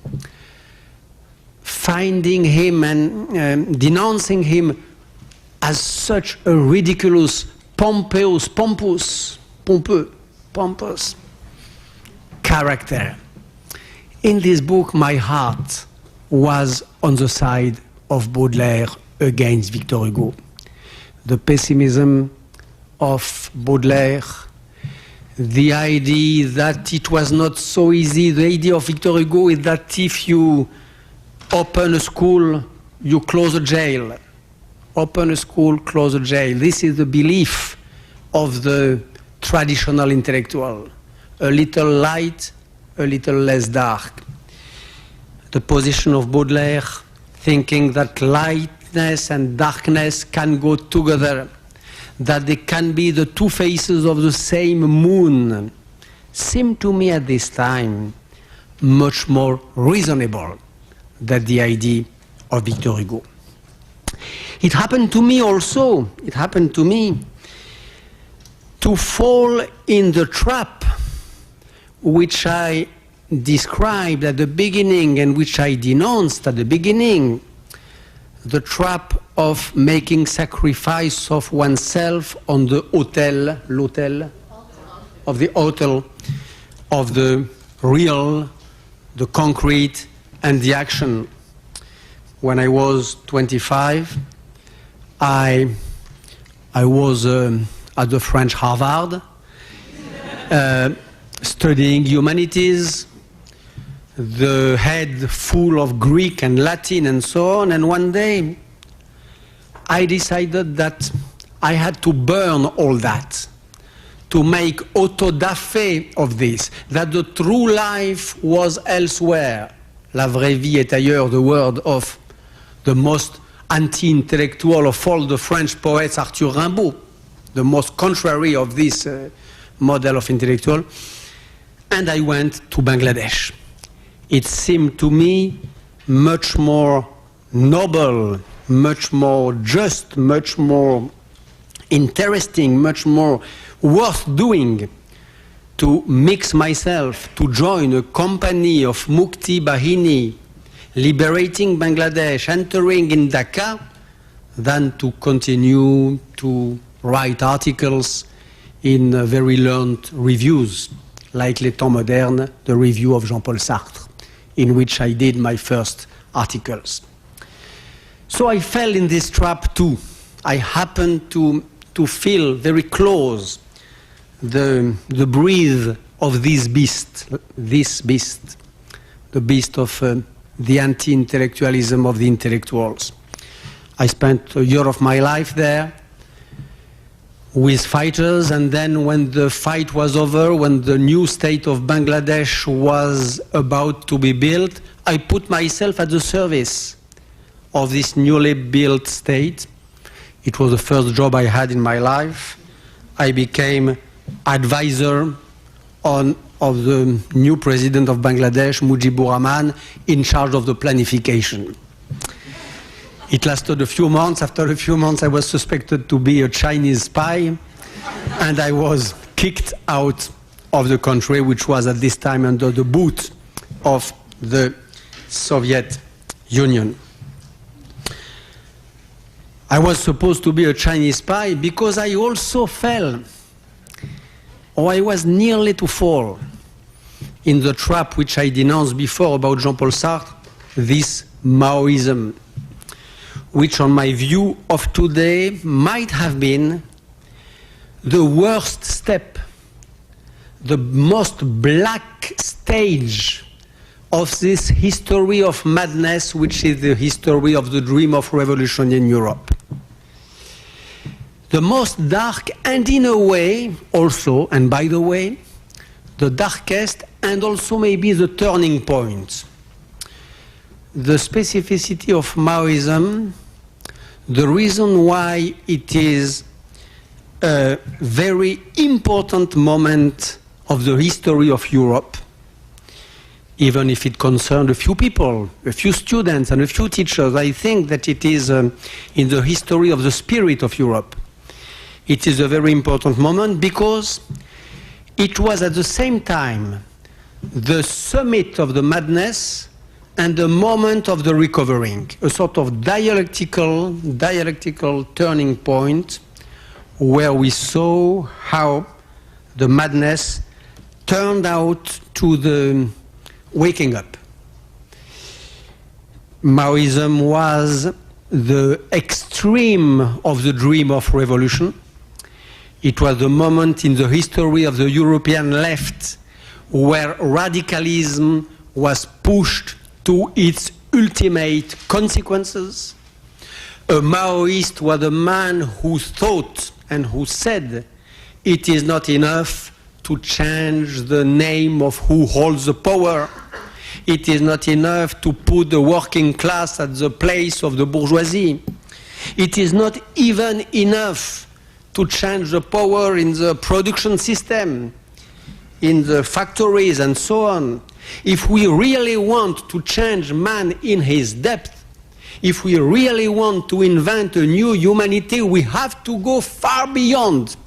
[SPEAKER 3] finding him and denouncing him as such a ridiculous, pompous character. In this book, my heart was on the side of Baudelaire against Victor Hugo. The pessimism of Baudelaire, the idea that it was not so easy. The idea of Victor Hugo is that if you open a school, you close a jail. Open a school, close a jail. This is the belief of the traditional intellectual. A little light, a little less dark. The position of Baudelaire, thinking that lightness and darkness can go together, that they can be the two faces of the same moon, seemed to me at this time much more reasonable than the idea of Victor Hugo. It happened to me also, to fall in the trap which I described at the beginning and which I denounced at the beginning, the trap of making sacrifice of oneself on the l'autel of the real, the concrete, and the action. When I was 25, I was at the French Harvard, studying humanities, the head full of Greek and Latin and so on, and one day I decided that I had to burn all that, to make auto-da-fé of this, that the true life was elsewhere. La vraie vie est ailleurs, the word of the most anti-intellectual of all the French poets, Arthur Rimbaud, the most contrary of this model of intellectual, and I went to Bangladesh. It seemed to me much more noble, much more just, much more interesting, much more worth doing to mix myself, to join a company of Mukti Bahini, liberating Bangladesh, entering in Dhaka, than to continue to write articles in very learned reviews, like Les Temps Modernes, the review of Jean-Paul Sartre, in which I did my first articles. So I fell in this trap too. I happened to feel very close the breath of this beast, the beast of the anti-intellectualism of the intellectuals. I spent a year of my life there with fighters, and then when the fight was over, when the new state of Bangladesh was about to be built, I put myself at the service of this newly built state. It was the first job I had in my life. I became advisor of the new president of Bangladesh, Mujibur Rahman, in charge of the planification. It lasted a few months. After a few months, I was suspected to be a Chinese spy, and I was kicked out of the country, which was at this time under the boot of the Soviet Union. I was supposed to be a Chinese spy because I also fell, or I was nearly to fall, in the trap which I denounced before about Jean-Paul Sartre, this Maoism, which on my view of today might have been the worst step, the most black stage of this history of madness, which is the history of the dream of revolution in Europe. The most dark, and in a way also, and by the way, the darkest and also maybe the turning point. The specificity of Maoism, the reason why it is a very important moment of the history of Europe, even if it concerned a few people, a few students and a few teachers, I think that it is in the history of the spirit of Europe. It is a very important moment because it was at the same time the summit of the madness and the moment of the recovering, a sort of dialectical turning point where we saw how the madness turned out to the waking up. Maoism was the extreme of the dream of revolution. It was the moment in the history of the European left where radicalism was pushed to its ultimate consequences. A Maoist was a man who thought and who said it is not enough to change the name of who holds the power. It is not enough to put the working class at the place of the bourgeoisie. It is not even enough to change the power in the production system, in the factories and so on. If we really want to change man in his depth, if we really want to invent a new humanity, we have to go far beyond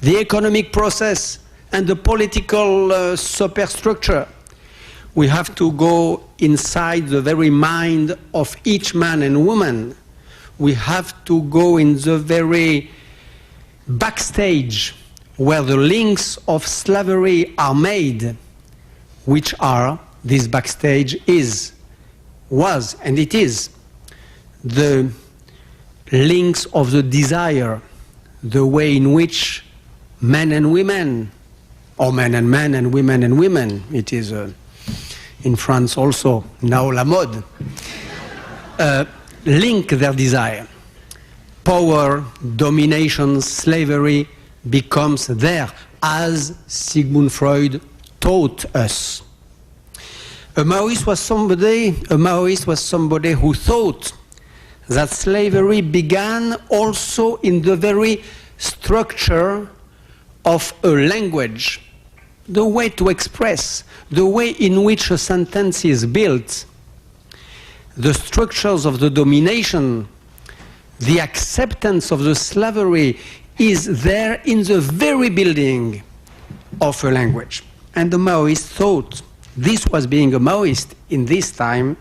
[SPEAKER 3] the economic process and the political superstructure. We have to go inside the very mind of each man and woman. We have to go in the very backstage where the links of slavery are made, which are, this backstage was, and it is, the links of the desire, the way in which men and women, or men and men and women, it is in France also now la mode, link their desire. Power, domination, slavery becomes there, as Sigmund Freud taught us. A Maoist was somebody who thought that slavery began also in the very structure of a language, the way to express, the way in which a sentence is built, the structures of the domination, the acceptance of the slavery is there in the very building of a language. And the Maoists thought, this was being a Maoist in this time,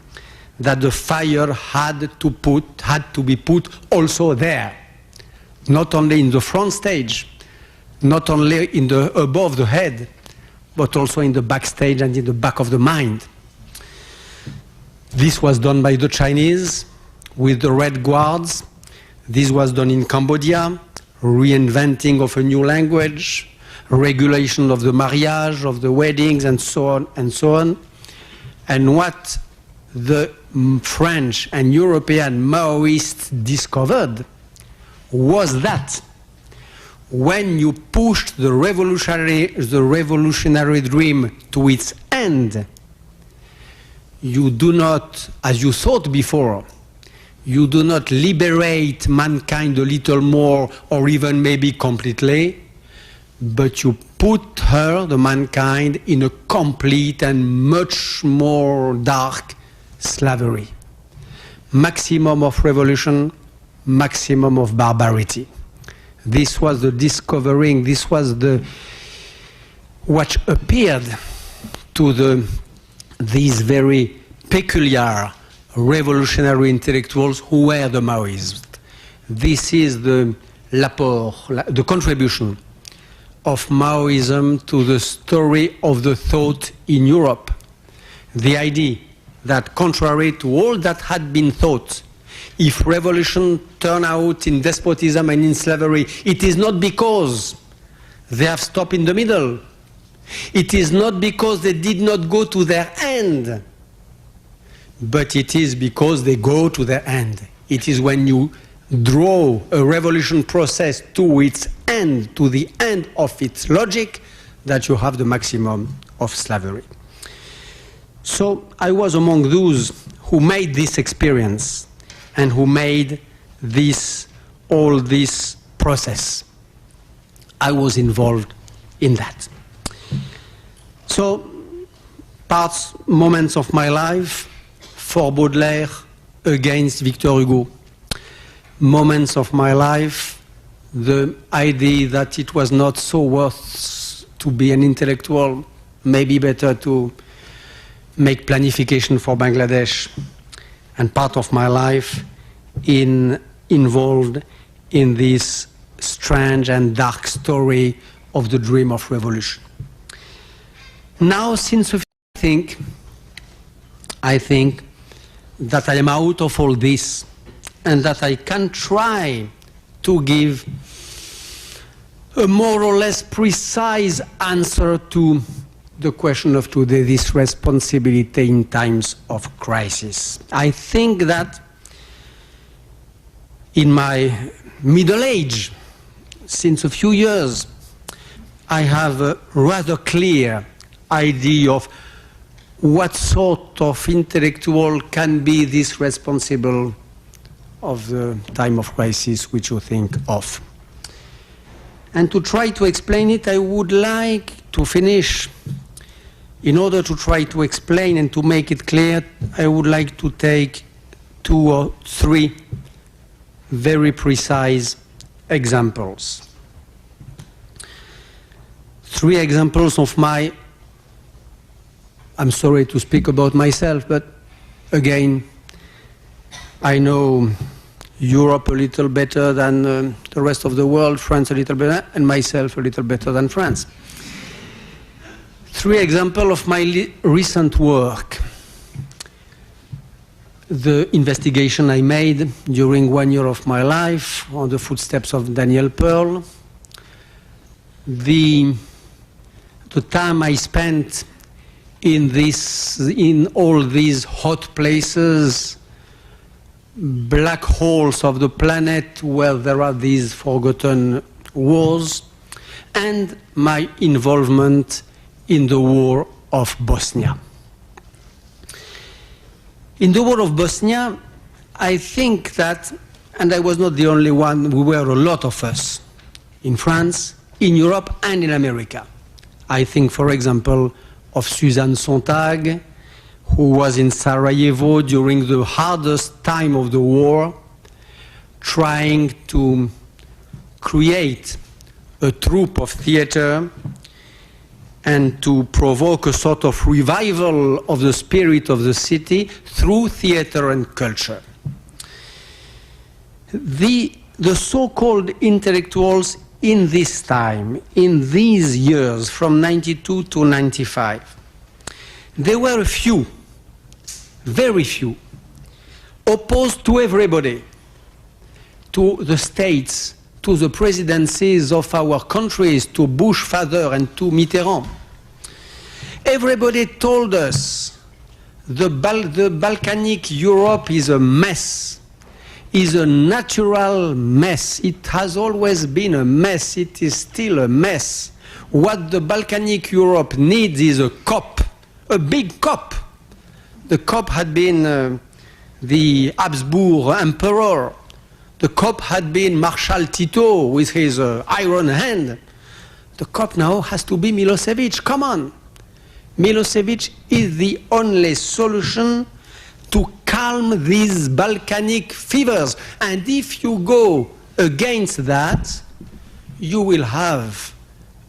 [SPEAKER 3] that the fire had to be put also there, not only in the front stage, not only in the above the head, but also in the backstage and in the back of the mind. This was done by the Chinese with the Red Guards. This was done in Cambodia, reinventing of a new language, regulation of the marriage, of the weddings, and so on and so on. And what the French and European Maoists discovered was that when you pushed the revolutionary dream to its end, you do not, as you thought before, you do not liberate mankind a little more or even maybe completely, but you put her, the mankind, in a complete and much more dark slavery. Maximum of revolution, maximum of barbarity. This was the discovering, this was what appeared to these very peculiar revolutionary intellectuals who were the Maoists. This is the contribution of Maoism to the story of the thought in Europe. The idea that contrary to all that had been thought, if revolution turned out in despotism and in slavery, it is not because they have stopped in the middle. It is not because they did not go to their end, but it is because they go to their end. It is when you draw a revolution process to its end, to the end of its logic, that you have the maximum of slavery. So I was among those who made this experience and who made all this process. I was involved in that. So, moments of my life, for Baudelaire against Victor Hugo. Moments of my life, the idea that it was not so worth to be an intellectual, maybe better to make planification for Bangladesh, and part of my life involved in this strange and dark story of the dream of revolution. Now, since I think that I am out of all this and that I can try to give a more or less precise answer to the question of today, this responsibility in times of crisis. I think that in my middle age, since a few years, I have a rather clear idea of what sort of intellectual can be this responsible of the time of crisis which you think of. And to try to explain it, I would like to finish. In order to try to explain and to make it clear, I would like to take 2 or 3 very precise examples. 3 examples of my, I'm sorry to speak about myself, but again, I know Europe a little better than the rest of the world, France a little better, and myself a little better than France. 3 examples of my recent work. The investigation I made during 1 year of my life on the footsteps of Daniel Pearl. The time I spent in all these hot places, black holes of the planet where there are these forgotten wars, and my involvement in the war of Bosnia. In the war of Bosnia, I think that, and I was not the only one, we were a lot of us, in France, in Europe and in America. I think, for example, of Suzanne Sontag, who was in Sarajevo during the hardest time of the war, trying to create a troupe of theater and to provoke a sort of revival of the spirit of the city through theater and culture. The so-called intellectuals in this time, in these years, from 92 to 95, there were a few, very few, opposed to everybody, to the states, to the presidencies of our countries, to Bush father and to Mitterrand. Everybody told us the Balkanic Europe is a mess, is a natural mess. It has always been a mess. It is still a mess. What the Balkanic Europe needs is a cop, a big cop. The cop had been the Habsburg emperor. The cop had been Marshal Tito with his iron hand. The cop now has to be Milosevic. Come on. Milosevic is the only solution to calm these Balkanic fevers. And if you go against that, you will have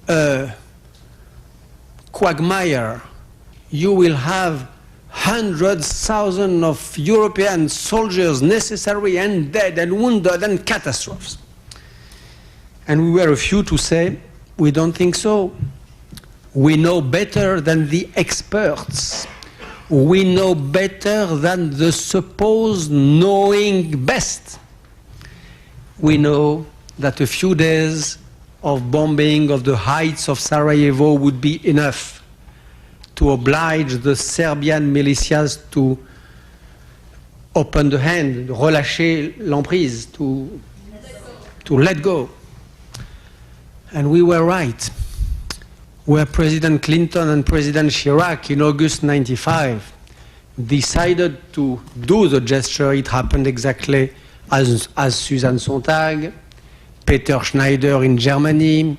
[SPEAKER 3] a quagmire. You will have hundreds, thousands of European soldiers necessary and dead and wounded and catastrophes. And we were a few to say, we don't think so. We know better than the experts. We know better than the supposed knowing best. We know that a few days of bombing of the heights of Sarajevo would be enough to oblige the Serbian militias to open the hand, relâcher l'emprise, to let go. And we were right. Where President Clinton and President Chirac in August 95 decided to do the gesture, it happened exactly as Suzanne Sontag, Peter Schneider in Germany,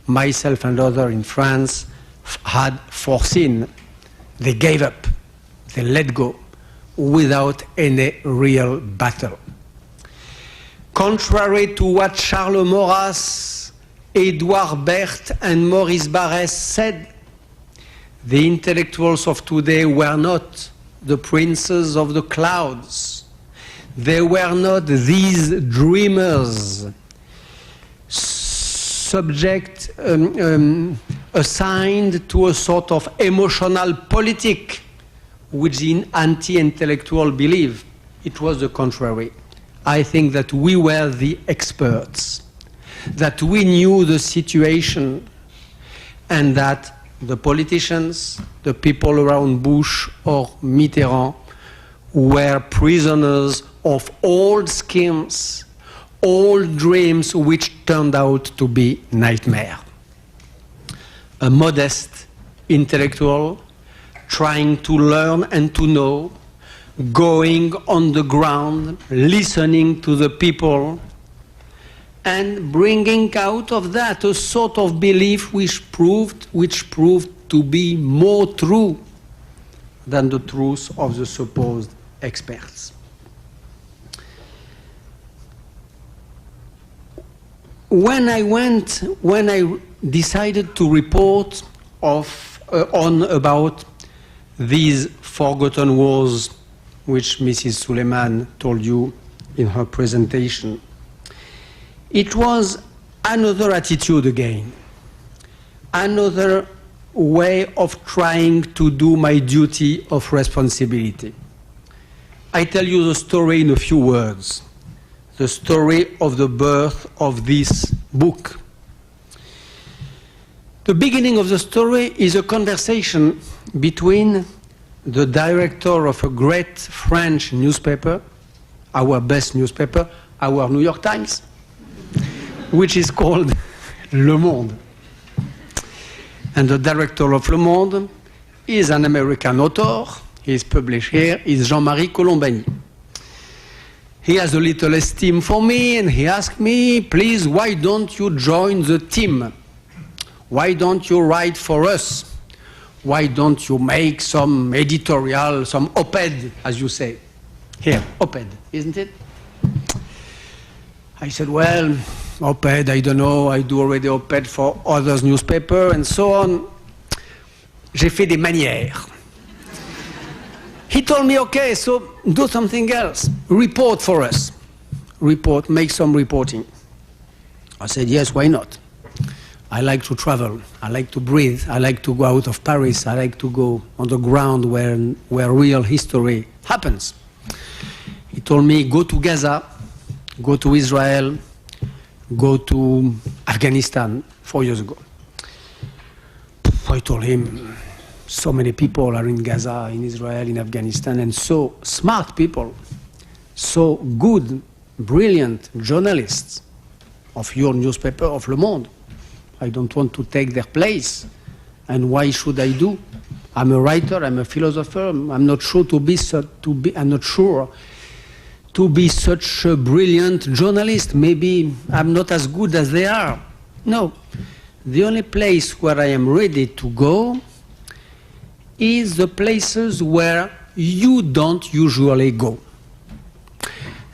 [SPEAKER 3] myself and others in France had foreseen. They gave up, they let go, without any real battle. Contrary to what Charles Maurras, Edouard Berthe and Maurice Barrès said, the intellectuals of today were not the princes of the clouds. They were not these dreamers, subject, assigned to a sort of emotional politic which the anti-intellectual believe. It was the contrary. I think that we were the experts, that we knew the situation, and that the politicians, the people around Bush or Mitterrand, were prisoners of old schemes, old dreams which turned out to be nightmare. A modest intellectual trying to learn and to know, going on the ground, listening to the people, and bringing out of that a sort of belief which proved to be more true than the truth of the supposed experts. When I decided to report on about these forgotten wars, which Mrs. Suleiman told you in her presentation, it was another attitude again, another way of trying to do my duty of responsibility. I tell you the story in a few words, the story of the birth of this book. The beginning of the story is a conversation between the director of a great French newspaper, our best newspaper, our New York Times, which is called Le Monde. And the director of Le Monde is an American author. He is published here, is Jean-Marie Colombani. He has a little esteem for me, and he asked me, please, why don't you join the team Why don't you write for us? Why don't you make some editorial, some op-ed, as you say? Here, op-ed, isn't it? I said, well, op-ed, I don't know, I do already op-ed for others' newspaper, and so on. J'ai fait des manières. He told me, okay, so do something else. Report for us. Report, make some reporting. I said, yes, why not? I like to travel. I like to breathe. I like to go out of Paris. I like to go on the ground where real history happens. He told me, go to Gaza, go to Israel, go to Afghanistan 4 years ago. I told him, so many people are in Gaza, in Israel, in Afghanistan, and so smart people, so good, brilliant journalists of your newspaper, of Le Monde. I don't want to take their place. And why should I do? I'm a writer, I'm a philosopher, I'm not sure to be such a brilliant journalist. Maybe I'm not as good as they are. No. The only place where I am ready to go is the places where you don't usually go.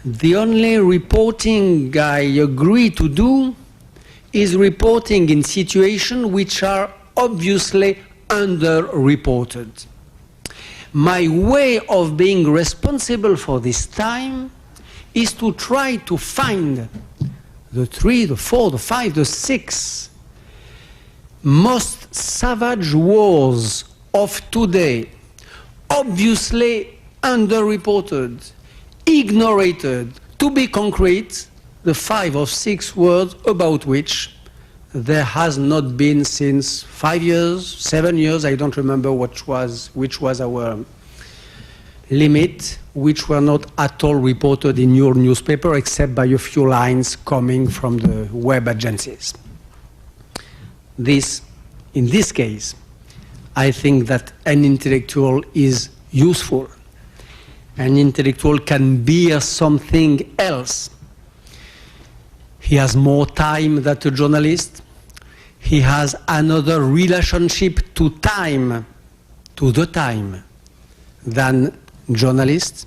[SPEAKER 3] The only reporting I agree to do is reporting in situations which are obviously underreported. My way of being responsible for this time is to try to find the 3, the 4, the 5, the 6 most savage wars of today, obviously underreported, ignored. To be concrete, the 5 or 6 words about which there has not been since 5 years, 7 years, I don't remember which was our limit, which were not at all reported in your newspaper except by a few lines coming from the web agencies. In this case, I think that an intellectual is useful. An intellectual can bear something else. He has more time than a journalist. He has another relationship to time, to the time, than journalists.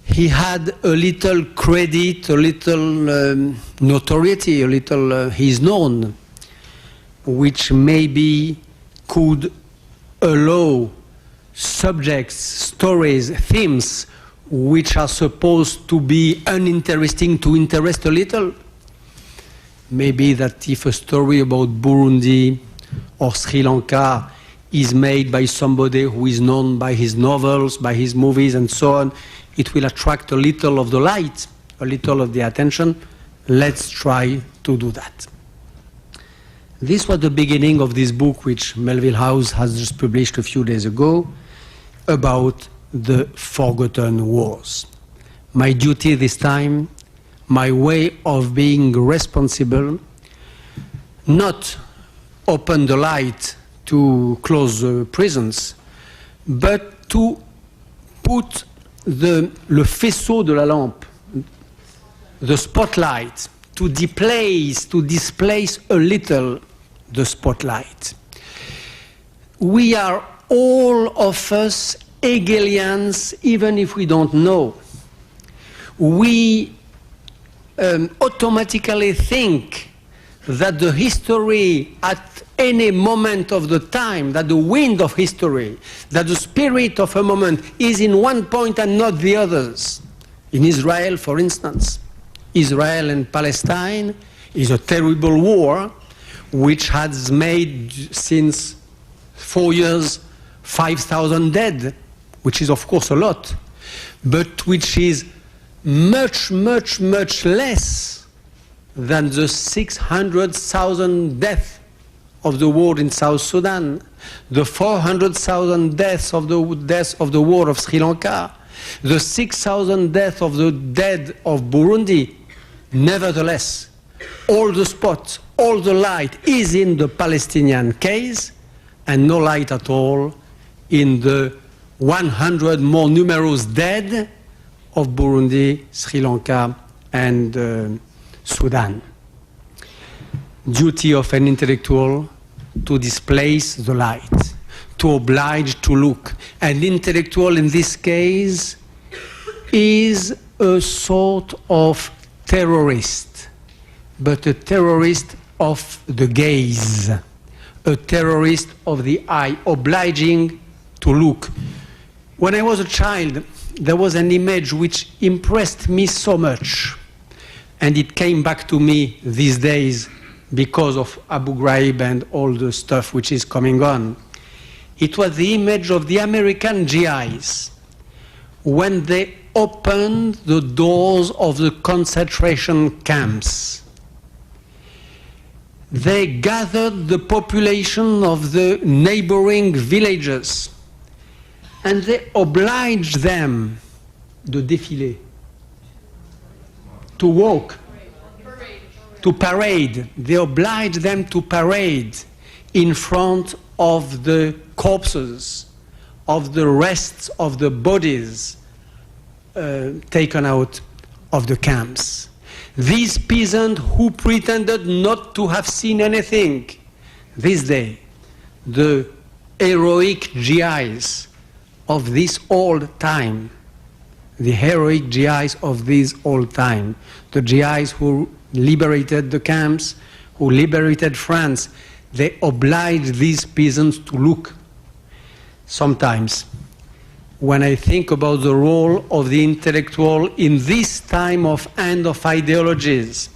[SPEAKER 3] He had a little credit, a little notoriety, a little, he's known, which maybe could allow subjects, stories, themes, which are supposed to be uninteresting to interest a little. Maybe that if a story about Burundi or Sri Lanka is made by somebody who is known by his novels, by his movies and so on, it will attract a little of the light, a little of the attention. Let's try to do that. This was the beginning of this book which Melville House has just published a few days ago about the forgotten wars. My duty this time, my way of being responsible, not open the light to close the prisons, but to put le faisceau de la lampe, the spotlight, to displace a little the spotlight. We are all of us Hegelians, even if we don't know. We automatically think that the history at any moment of the time, that the wind of history, that the spirit of a moment is in one point and not the others. In Israel, for instance, Israel and Palestine is a terrible war which has made since 4 years 5,000 dead, which is of course a lot, but which is much, much, much less than the 600,000 deaths of the war in South Sudan, the 400,000 deaths of the war of Sri Lanka, the 6,000 deaths of the dead of Burundi. Nevertheless, all the spot, all the light is in the Palestinian case, and no light at all in the 100 more numerous dead of Burundi, Sri Lanka, and Sudan. duty of an intellectual to displace the light, to oblige to look. An intellectual in this case is a sort of terrorist, but a terrorist of the gaze, a terrorist of the eye, obliging to look. When I was a child, there was an image which impressed me so much, and it came back to me these days because of Abu Ghraib and all the stuff which is coming on. It was the image of the American GIs when they opened the doors of the concentration camps. They gathered the population of the neighboring villages and they obliged them to défiler, to walk, to parade. They obliged them to parade in front of the corpses, of the rests of the bodies taken out of the camps. These peasants who pretended not to have seen anything, this day, the heroic GIs of this old time, the heroic GIs of this old time, the GIs who liberated the camps, who liberated France, they obliged these peasants to look. Sometimes, when I think about the role of the intellectual in this time of end of ideologies,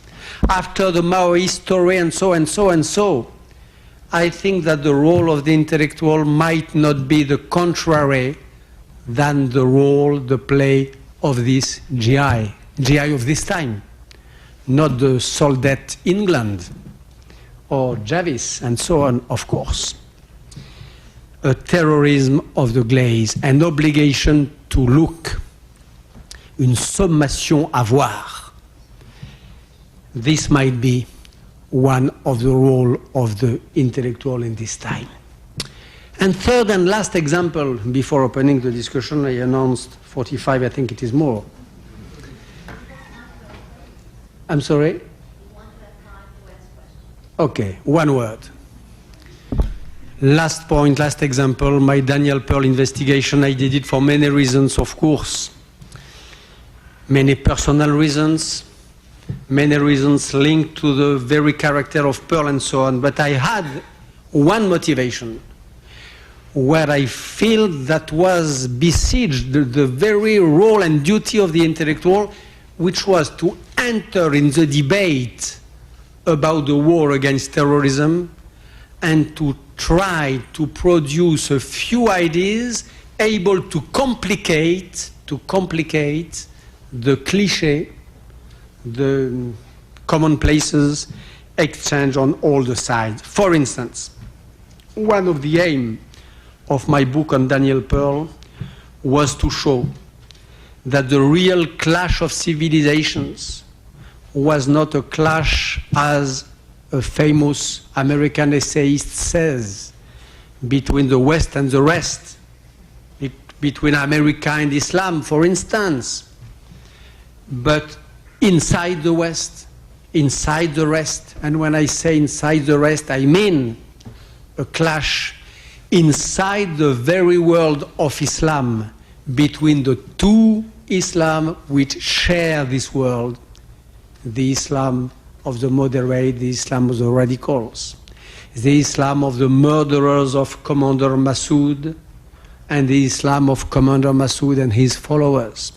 [SPEAKER 3] after the Maoist story and so and so and so, I think that the role of the intellectual might not be the contrary than the role, the play of this GI of this time, not the Soldat England or Javis and so on, of course. A terrorism of the glaze, an obligation to look, une sommation à voir. This might be one of the role of the intellectual in this time. And third and last example, before opening the discussion, I announced 45, I think it is more. I'm sorry? Okay, one word. Last point, last example, my Daniel Pearl investigation, I did it for many reasons, of course. Many personal reasons, many reasons linked to the very character of Pearl and so on, but I had one motivation where I feel that was besieged the very role and duty of the intellectual, which was to enter in the debate about the war against terrorism and to try to produce a few ideas able to complicate the cliché, the commonplaces exchanged on all the sides. For instance, one of the aims of my book on Daniel Pearl was to show that the real clash of civilizations was not a clash, as a famous American essayist says, between the West and the rest, between America and Islam, for instance, but inside the West, inside the rest. And when I say inside the rest, I mean a clash inside the very world of Islam between the two Islam which share this world, the Islam of the moderate, the Islam of the radicals, the Islam of the murderers of Commander Massoud, and the Islam of Commander Massoud and his followers.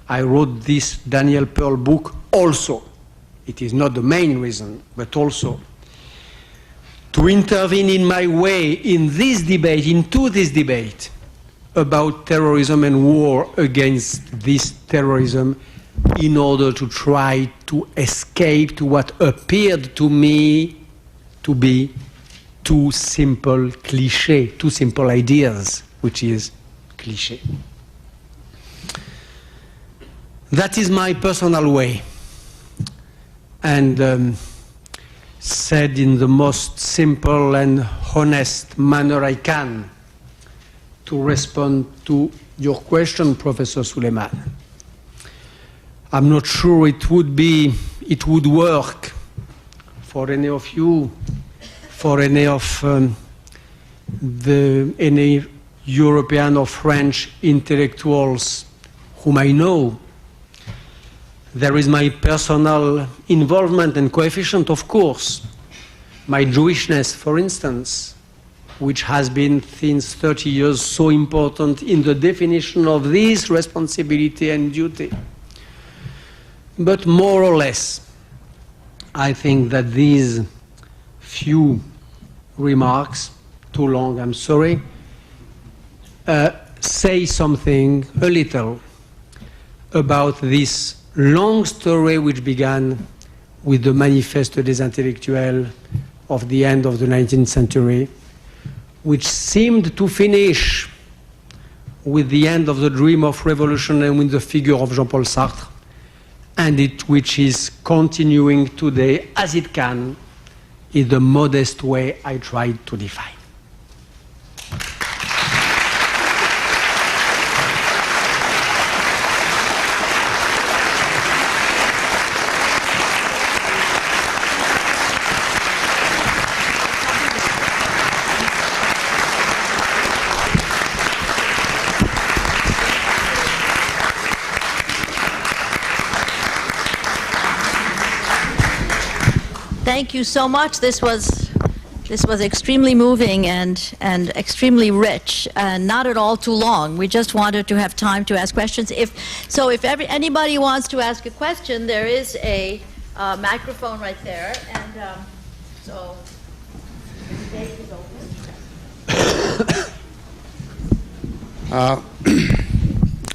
[SPEAKER 3] I wrote this Daniel Pearl book also, it is not the main reason, but also to intervene in my way in this debate, into this debate about terrorism and war against this terrorism, in order to try to escape to what appeared to me to be too simple cliché, too simple ideas, which is cliché. That is my personal way, and said in the most simple and honest manner I can to respond to your question, Professor Suleiman. I'm not sure it would work for any of you, for any of any European or French intellectuals whom I know. There is my personal involvement and coefficient, of course. My Jewishness, for instance, which has been since 30 years so important in the definition of this responsibility and duty. But more or less, I think that these few remarks, too long, I'm sorry, say something, a little, about this long story which began with the Manifeste des Intellectuels of the end of the 19th century, which seemed to finish with the end of the dream of revolution and with the figure of Jean-Paul Sartre, and which is continuing today as it can in the modest way I tried to define.
[SPEAKER 2] Thank you so much. This was extremely moving and extremely rich, and not at all too long. We just wanted to have time to ask questions. If anybody wants to ask a question, there is a microphone right there, and so the stage is open.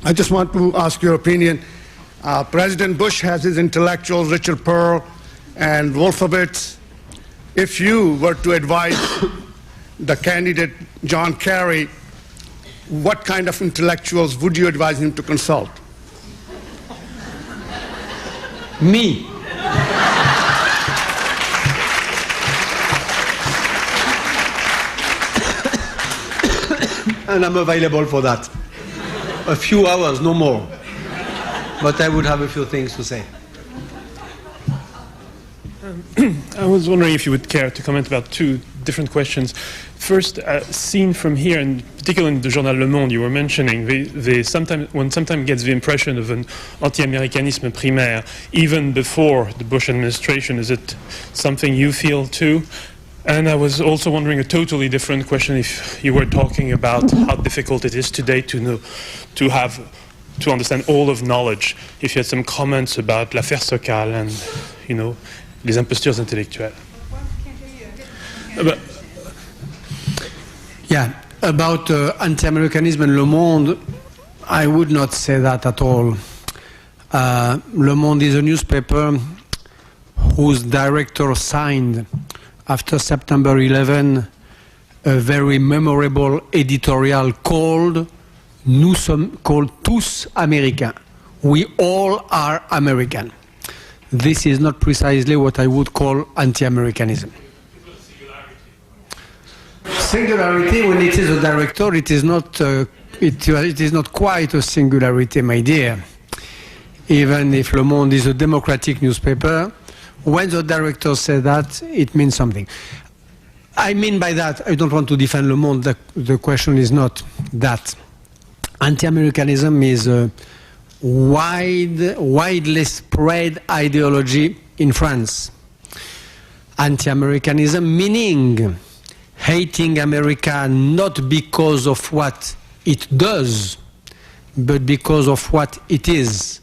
[SPEAKER 4] I just want to ask your opinion. President Bush has his intellectuals, Richard Pearl and Wolfowitz. If you were to advise the candidate, John Kerry, what kind of intellectuals would you advise him to consult?
[SPEAKER 3] Me. And I'm available for that. A few hours, no more. But I would have a few things to say.
[SPEAKER 5] I was wondering if you would care to comment about two different questions. First, seen from here, and particularly in the journal Le Monde you were mentioning, one sometimes gets the impression of an anti-Americanisme primaire, even before the Bush administration. Is it something you feel too? And I was also wondering a totally different question, if you were talking about how difficult it is today to understand all of knowledge, if you had some comments about l'affaire Sokal and, les impostures intellectuelles.
[SPEAKER 3] Yeah, about anti-Americanism and Le Monde, I would not say that at all. Le Monde is a newspaper whose director signed, after September 11, a very memorable editorial called Tous Américains. We all are American. This is not precisely what I would call anti-Americanism. Singularity, when it is a director, it is not quite a singularity, my dear. Even if Le Monde is a democratic newspaper, when the director says that, it means something. I mean by that, I don't want to defend Le Monde. The question is not that. Anti-Americanism is a widely spread ideology in France. Anti-Americanism meaning hating America not because of what it does, but because of what it is,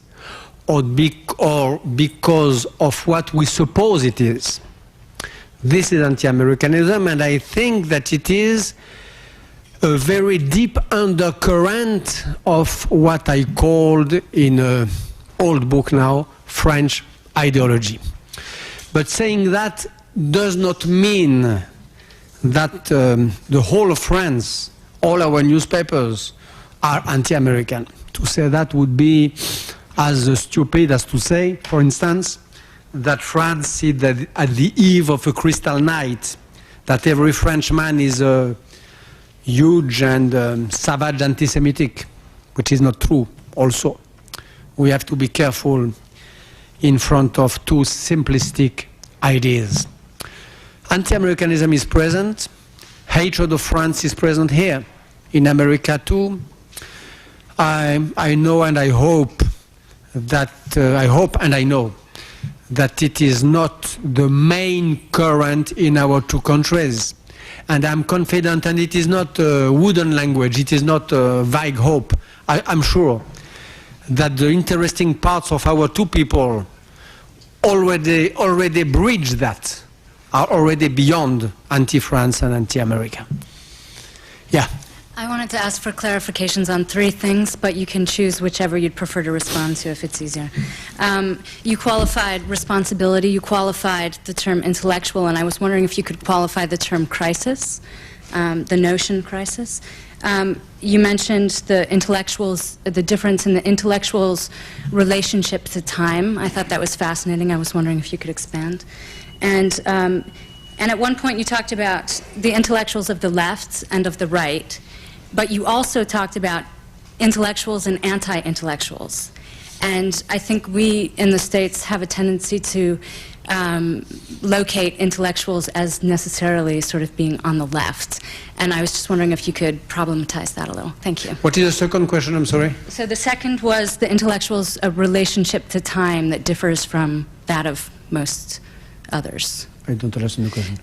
[SPEAKER 3] or because of what we suppose it is. This is anti-Americanism, and I think that it is a very deep undercurrent of what I called in an old book now, French ideology. But saying that does not mean that the whole of France, all our newspapers, are anti-American. To say that would be as stupid as to say, for instance, that France is at the eve of a crystal night, that every Frenchman is a huge and savage anti-Semitic, which is not true also. We have to be careful in front of too simplistic ideas. Anti-Americanism is present. Hatred of France is present here, in America too. I know and I hope that, I know that it is not the main current in our two countries. And I'm confident, and it is not a wooden language, it is not a vague hope. I'm sure that the interesting parts of our two people already bridge that, are already beyond anti-France and anti-America. Yeah.
[SPEAKER 6] I wanted to ask for clarifications on three things, but you can choose whichever you'd prefer to respond to if it's easier. You qualified responsibility, you qualified the term intellectual, and I was wondering if you could qualify the term crisis, the notion crisis. You mentioned the intellectuals, the difference in the intellectuals' relationship to time. I thought that was fascinating. I was wondering if you could expand. And at one point you talked about the intellectuals of the left and of the right, but you also talked about intellectuals and anti-intellectuals. And I think we in the States have a tendency to locate intellectuals as necessarily sort of being on the left. And I was just wondering if you could problematize that a little. Thank you.
[SPEAKER 3] What is the second question? I'm sorry.
[SPEAKER 6] So the second was the intellectuals' relationship to time that differs from that of most others.
[SPEAKER 3] I don't understand the question.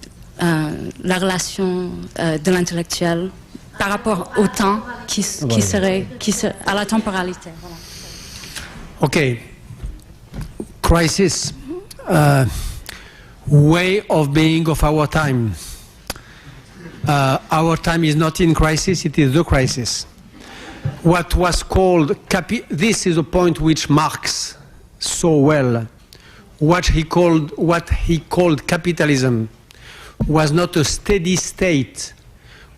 [SPEAKER 6] La relation de l'intellectuel par rapport au temps qui serait à la temporalité. Voilà.
[SPEAKER 3] Okay. Crisis. Way of being of our time. Our time is not in crisis, it is the crisis. What was called, this is a point which Marx so well, what he called capitalism was not a steady state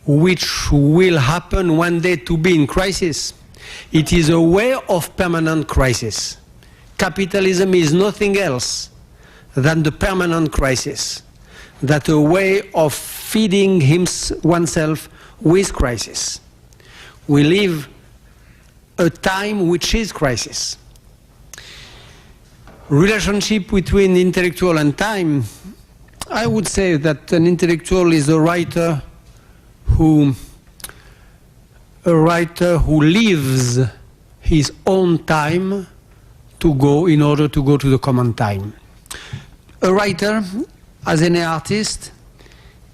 [SPEAKER 3] which will happen one day to be in crisis. It is a way of permanent crisis. Capitalism is nothing else than the permanent crisis, that a way of feeding oneself with crisis. We live a time which is crisis. Relationship between intellectual and time, I would say that an intellectual is a writer who lives his own time in order to go to the common time. A writer, as any artist,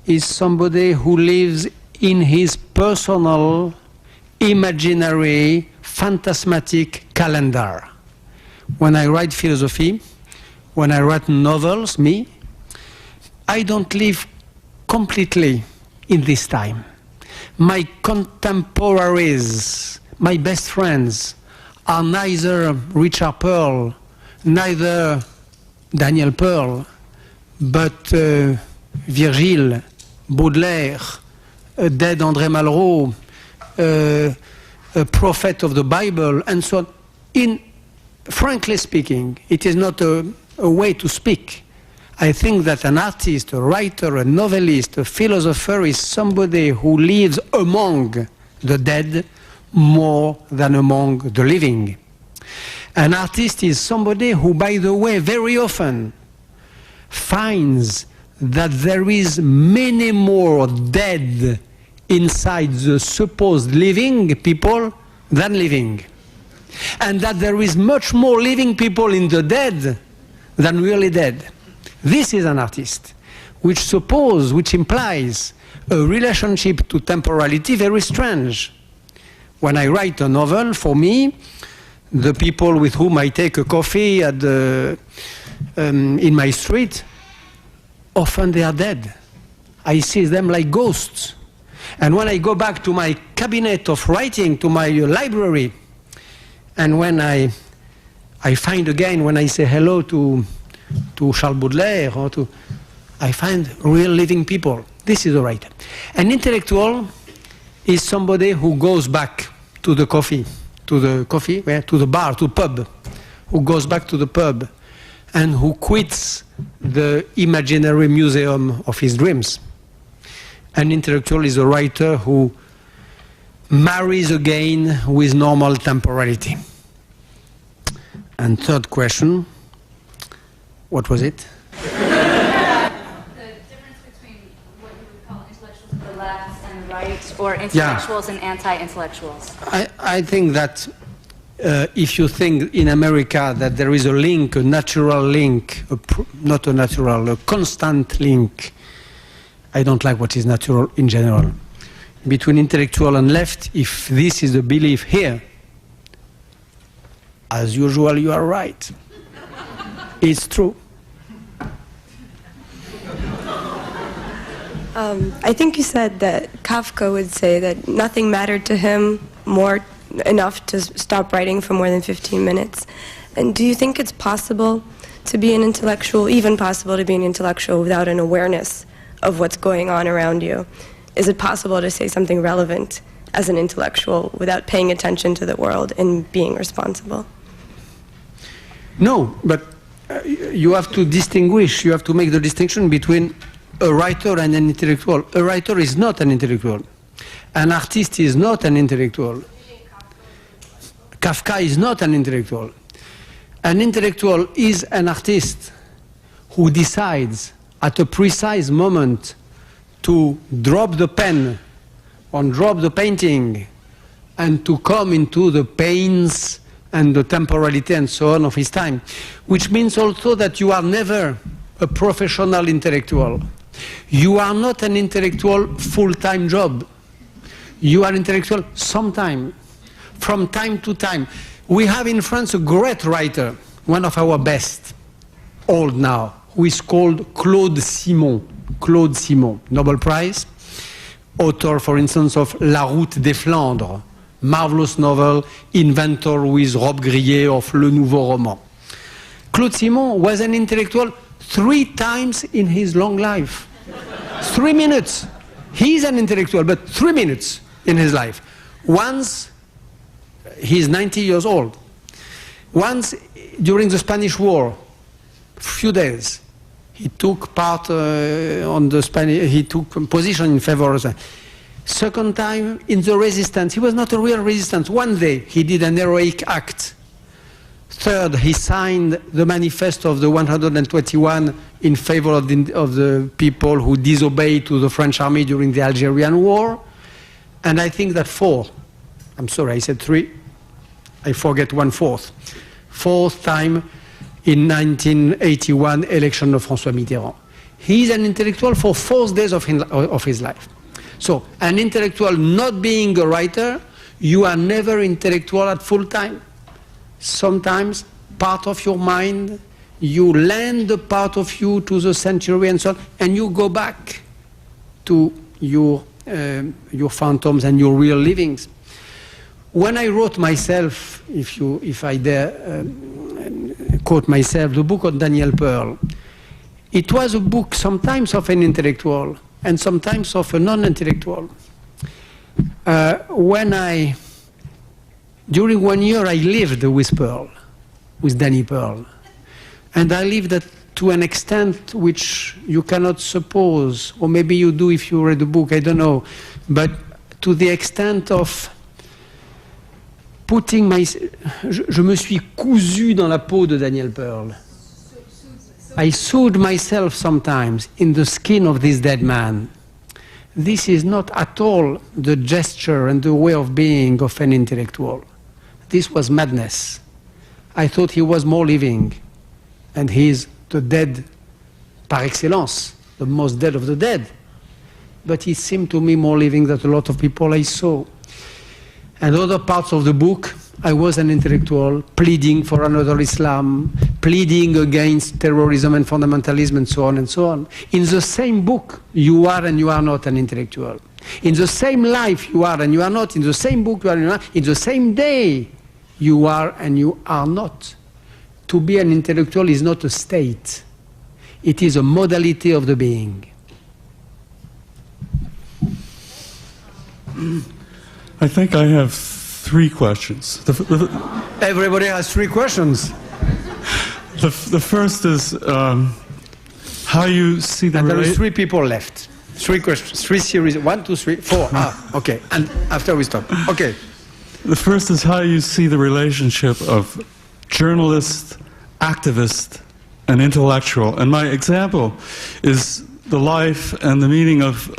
[SPEAKER 3] is somebody who lives in his personal, imaginary, phantasmatic calendar. When I write philosophy, when I write novels, I don't live completely in this time. My contemporaries, my best friends, are neither Richard Pearl, neither Daniel Pearl, but Virgile, Baudelaire, dead André Malraux, a prophet of the Bible, and so on. Frankly speaking, it is not a way to speak. I think that an artist, a writer, a novelist, a philosopher is somebody who lives among the dead more than among the living. An artist is somebody who, by the way, very often finds that there is many more dead inside the supposed living people than living. And that there is much more living people in the dead than really dead. This is an artist, which implies a relationship to temporality very strange. When I write a novel, for me, the people with whom I take a coffee in my street, often they are dead. I see them like ghosts. And when I go back to my cabinet of writing, to my library, and when I find again, when I say hello to Charles Baudelaire, I find real living people. This is a writer. An intellectual is somebody who goes back to the coffee, to the bar, to the pub, who goes back to the pub, and who quits the imaginary museum of his dreams. An intellectual is a writer who marries again with normal temporality. And third question, what was it?
[SPEAKER 6] The difference right, or intellectuals and anti-intellectuals?
[SPEAKER 3] I think that if you think in America that there is a link, a natural link, not a natural, a constant link, I don't like what is natural in general, between intellectual and left, if this is the belief here, as usual, you are right. It's true.
[SPEAKER 7] I think you said that Kafka would say that nothing mattered to him more enough to stop writing for more than 15 minutes. And do you think it's possible to be an intellectual, even possible to be an intellectual without an awareness of what's going on around you? Is it possible to say something relevant as an intellectual without paying attention to the world and being responsible?
[SPEAKER 3] No, but you have to distinguish, you have to make the distinction between a writer and an intellectual. A writer is not an intellectual. An artist is not an intellectual. Kafka is not an intellectual. An intellectual is an artist who decides at a precise moment to drop the pen or drop the painting and to come into the pains and the temporality and so on of his time, which means also that you are never a professional intellectual. You are not an intellectual full-time job. You are intellectual sometime, from time to time. We have in France a great writer, one of our best, old now, who is called Claude Simon. Claude Simon, Nobel Prize, author, for instance, of La Route des Flandres, marvelous novel, inventor with Rob Grillet of Le Nouveau Roman. Claude Simon was an intellectual 3 times in his long life. 3 minutes. He's an intellectual, but 3 minutes in his life. Once, he's 90 years old. Once, during the Spanish War, few days, he took part on the Spanish, he took position in favor of that. Second time, in the resistance, he was not a real resistance. One day, he did an heroic act. Third, he signed the manifesto of the 121 in favor of the people who disobeyed to the French army during the Algerian War. And I think that 4, I'm sorry, I said 3, I forget 1/4. 4th time in 1981 election of François Mitterrand. He is an intellectual for 4 days of his life. So, an intellectual not being a writer, you are never intellectual at full time. Sometimes part of your mind, you lend a part of you to the century and so on, and you go back to your phantoms and your real livings. When I wrote myself, if I dare quote myself, the book of Daniel Pearl, it was a book sometimes of an intellectual and sometimes of a non-intellectual. During 1 year, I lived with Pearl, with Danny Pearl. And I lived to an extent which you cannot suppose, or maybe you do if you read the book, I don't know, but to the extent of putting je me suis cousu dans la peau de Daniel Pearl. I sewed myself sometimes in the skin of this dead man. This is not at all the gesture and the way of being of an intellectual. This was madness. I thought he was more living, and he is the dead par excellence, the most dead of the dead. But he seemed to me more living than a lot of people I saw. And other parts of the book, I was an intellectual, pleading for another Islam, pleading against terrorism and fundamentalism, and so on and so on. In the same book, you are and you are not an intellectual. In the same life, you are and you are not. In the same book, you are and you are not. In the same day, you are and you are not. To be an intellectual is not a state. It is a modality of the being.
[SPEAKER 8] I think I have 3 questions.
[SPEAKER 3] Everybody has 3 questions.
[SPEAKER 8] The first is how you see the...
[SPEAKER 3] And there are 3 people left. 3 questions, 3 series, 1, 2, 3, 4. Okay. And after we stop. Okay.
[SPEAKER 8] The first is how you see the relationship of journalist, activist, and intellectual. And my example is the life and the meaning of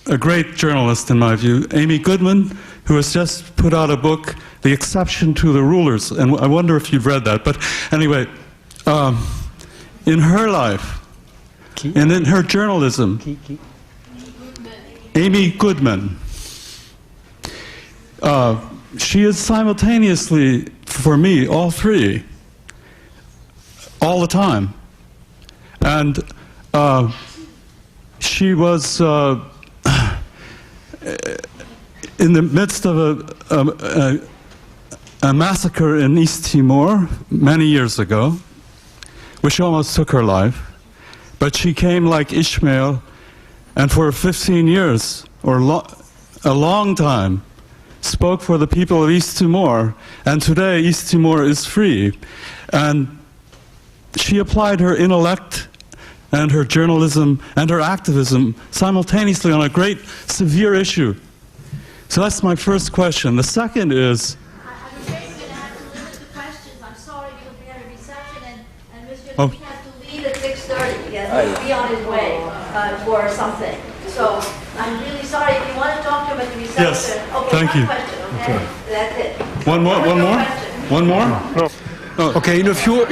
[SPEAKER 8] a great journalist in my view, Amy Goodman, who has just put out a book, The Exception to the Rulers, and I wonder if you've read that. But anyway, in her life, and in her journalism, Amy Goodman, she is simultaneously, for me, all three, all the time. And she was in the midst of a massacre in East Timor many years ago, which almost took her life. But she came like Ishmael, and for 15 years, or a long time, spoke for the people of East Timor. And today, East Timor is free. And she applied her intellect and her journalism and her activism simultaneously on a great, severe issue. So that's my first question. The second is...
[SPEAKER 2] I'm afraid we're going to have to limit the questions. I'm sorry, because we have a reception, and Mr.
[SPEAKER 8] Oh.
[SPEAKER 2] Lee has to leave at 6:30. He has to be on his way for something. So I'm really sorry. If you want to talk to him at the reception...
[SPEAKER 8] Yes,
[SPEAKER 2] okay,
[SPEAKER 8] thank you.
[SPEAKER 2] Question, okay? That's it.
[SPEAKER 8] One more? One more?
[SPEAKER 5] No.
[SPEAKER 8] Oh.
[SPEAKER 3] Okay, in a few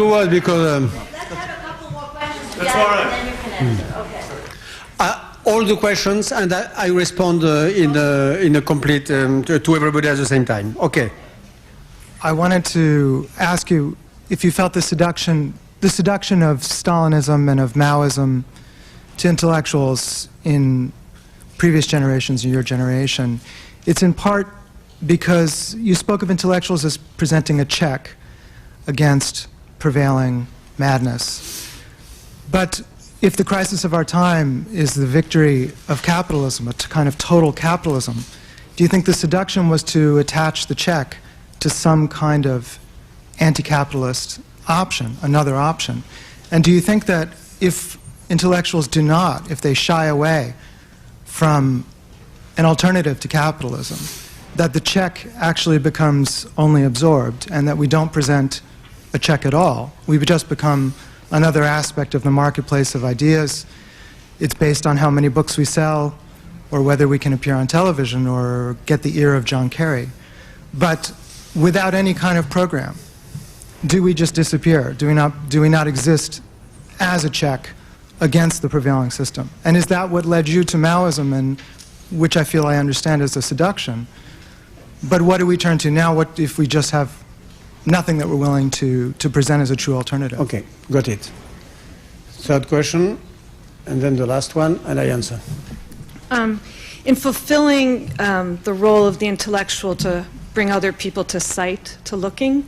[SPEAKER 3] words, because
[SPEAKER 2] Let's have a couple more questions
[SPEAKER 5] That's
[SPEAKER 2] together,
[SPEAKER 5] all right.
[SPEAKER 2] and then you can answer. Okay.
[SPEAKER 3] all the questions, and I respond in a complete to everybody at the same time. Okay.
[SPEAKER 9] I wanted to ask you if you felt the seduction of Stalinism and of Maoism to intellectuals in previous generations, in your generation. It's in part because you spoke of intellectuals as presenting a check against prevailing madness. But if the crisis of our time is the victory of capitalism, a kind of total capitalism, do you think the seduction was to attach the check to some kind of anti-capitalist option, another option? And do you think that if intellectuals do not, if they shy away from an alternative to capitalism, that the check actually becomes only absorbed and that we don't present a check at all? We would just become another aspect of the marketplace of ideas. It's based on how many books we sell or whether we can appear on television or get the ear of John Kerry. But without any kind of program, do we just disappear? Do we not exist as a check against the prevailing system? And is that what led you to Maoism, and which I feel I understand as a seduction? But what do we turn to now? What if we just have nothing that we're willing to present as a true alternative?
[SPEAKER 3] Okay, got it. Third question, and then the last one, and I answer.
[SPEAKER 10] In fulfilling the role of the intellectual to bring other people to sight, to looking,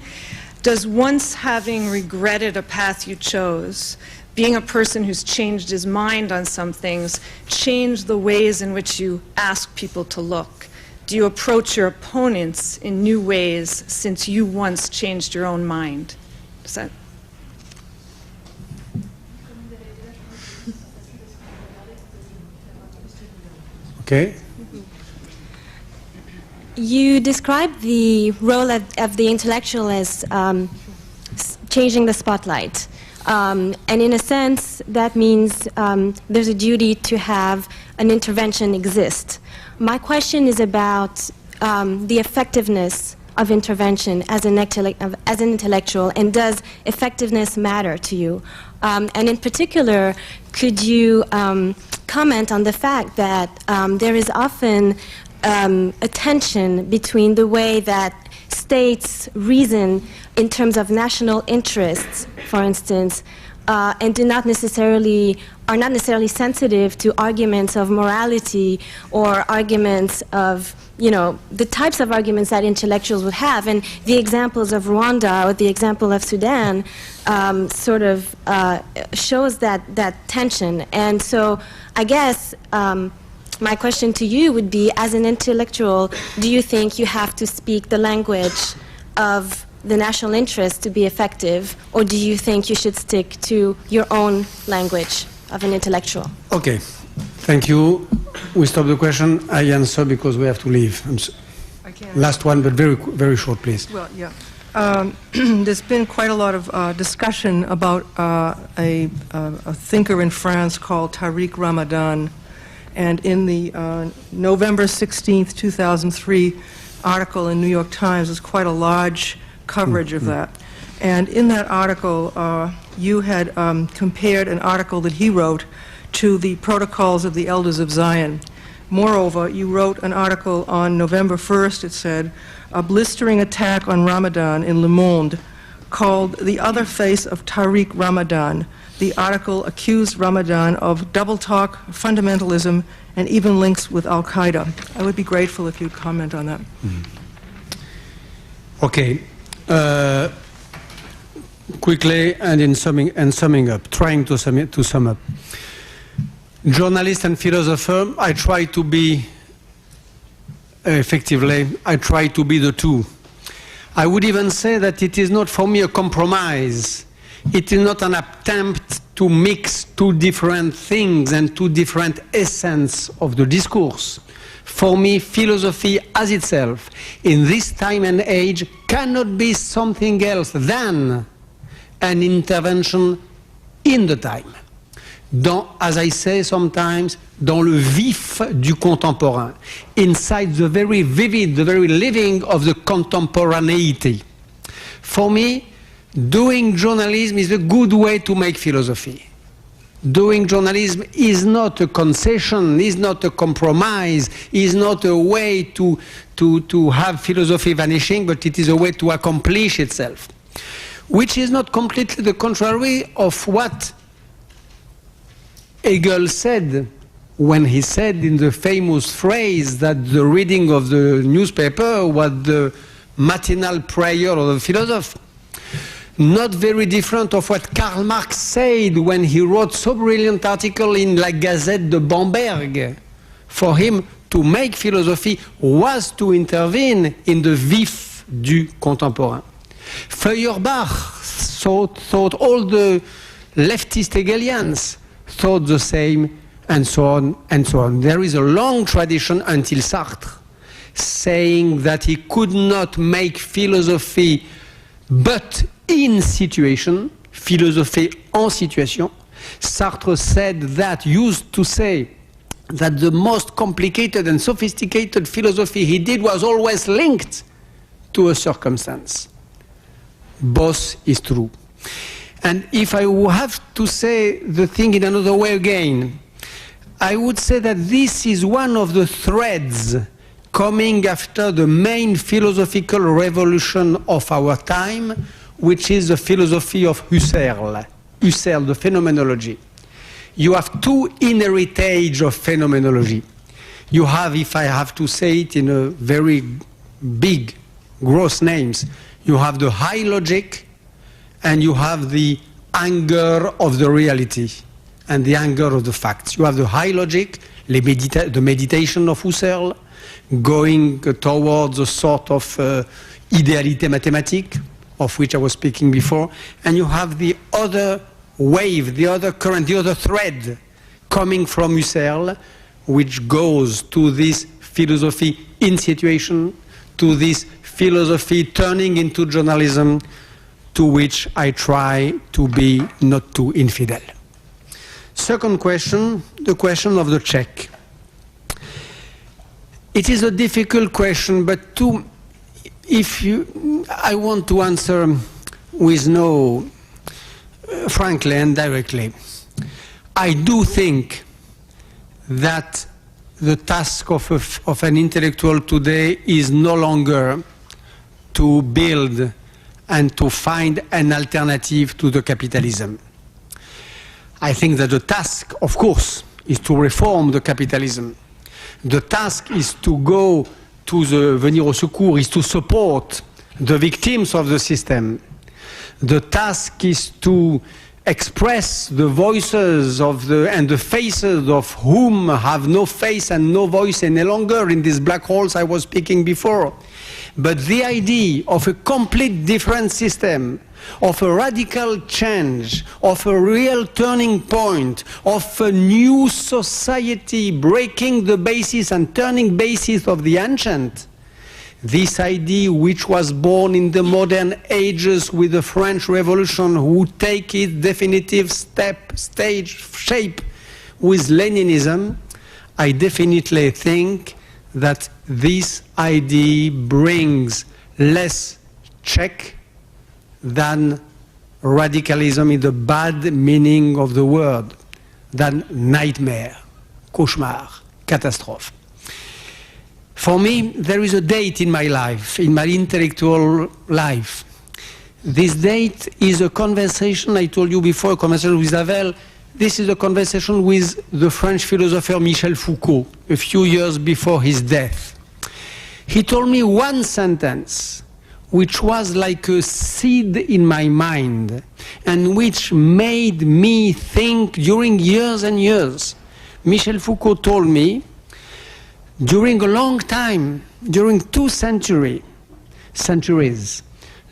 [SPEAKER 10] does once having regretted a path you chose, being a person who's changed his mind on some things, change the ways in which you ask people to look? Do you approach your opponents in new ways since you once changed your own mind? Does that...
[SPEAKER 3] Okay.
[SPEAKER 11] You described the role of the intellectual as changing the spotlight. And in a sense, that means there's a duty to have an intervention exist. My question is about the effectiveness of intervention as an intellectual, and does effectiveness matter to you? And in particular, could you comment on the fact that there is often a tension between the way that states reason in terms of national interests, for instance, and are not necessarily sensitive to arguments of morality or arguments of, the types of arguments that intellectuals would have. And the examples of Rwanda or the example of Sudan sort of shows that tension. And so I guess my question to you would be, as an intellectual, do you think you have to speak the language of the national interest to be effective, or do you think you should stick to your own language of an intellectual?
[SPEAKER 3] Okay, thank you. We stop the question. I answer because we have to leave. Last one, but very, very short, please.
[SPEAKER 12] Well, yeah. There's been quite a lot of discussion about a thinker in France called Tariq Ramadan, And in the November 16th, 2003 article in New York Times, there's quite a large coverage of that. And in that article, you had compared an article that he wrote to the Protocols of the Elders of Zion. Moreover, you wrote an article on November 1st, it said, a blistering attack on Ramadan in Le Monde, called The Other Face of Tariq Ramadan. The article accused Ramadan of double talk, fundamentalism, and even links with Al-Qaeda. I would be grateful if you'd comment on that.
[SPEAKER 3] Okay. Quickly and in summing up, trying to sum up. Journalist and philosopher, I try to be I try to be the two. I would even say that it is not for me a compromise. It is not an attempt to mix two different things and two different essence of the discourse. For me, philosophy as itself, in this time and age, cannot be something else than an intervention in the time. As I say sometimes, dans le vif du contemporain, inside the very vivid, the very living of the contemporaneity. For me, doing journalism is a good way to make philosophy. Doing journalism is not a concession, is not a compromise, is not a way to have philosophy vanishing, but it is a way to accomplish itself. Which is not completely the contrary of what Hegel said when he said in the famous phrase that the reading of the newspaper was the matinal prayer of the philosopher. Not very different of what Karl Marx said when he wrote so brilliant article in La Gazette de Bamberg. For him, to make philosophy was to intervene in the vif du contemporain. Feuerbach thought all the leftist Hegelians thought the same, and so on and so on. There is a long tradition until Sartre saying that he could not make philosophy but in situation, philosophie en situation. Sartre said that, used to say that the most complicated and sophisticated philosophy he did was always linked to a circumstance. Both is true. And if I have to say the thing in another way again, I would say that this is one of the threads coming after the main philosophical revolution of our time, which is the philosophy of Husserl, the phenomenology. You have two inheritage of phenomenology. You have, if I have to say it in a very big, gross names, you have the high logic, and you have the anger of the reality and the anger of the facts. You have the high logic, the meditation of Husserl, going towards a sort of idéalité mathématique, of which I was speaking before, and you have the other wave, the other current, the other thread coming from Husserl, which goes to this philosophy in situation, to this philosophy turning into journalism, to which I try to be not too infidel. Second question, the question of the check. It is a difficult question, but I want to answer with no, frankly and directly. I do think that the task of an intellectual today is no longer to build and to find an alternative to the capitalism. I think that the task, of course, is to reform the capitalism. The task is to go to venir au secours, is to support the victims of the system. The task is to express the voices and the faces of whom have no face and no voice any longer in these black holes I was speaking before. But the idea of a complete different system, of a radical change, of a real turning point, of a new society breaking the basis and turning basis of the ancient, this idea which was born in the modern ages with the French Revolution, who take its definitive shape with Leninism, I definitely think that this idea brings less check than radicalism in the bad meaning of the word, than nightmare, cauchemar, catastrophe. For me, there is a date in my life, in my intellectual life. This date is a conversation, I told you before, a conversation with Havel. This is a conversation with the French philosopher Michel Foucault, a few years before his death. He told me one sentence, which was like a seed in my mind, and which made me think during years and years. Michel Foucault told me, during a long time, during 2 centuries,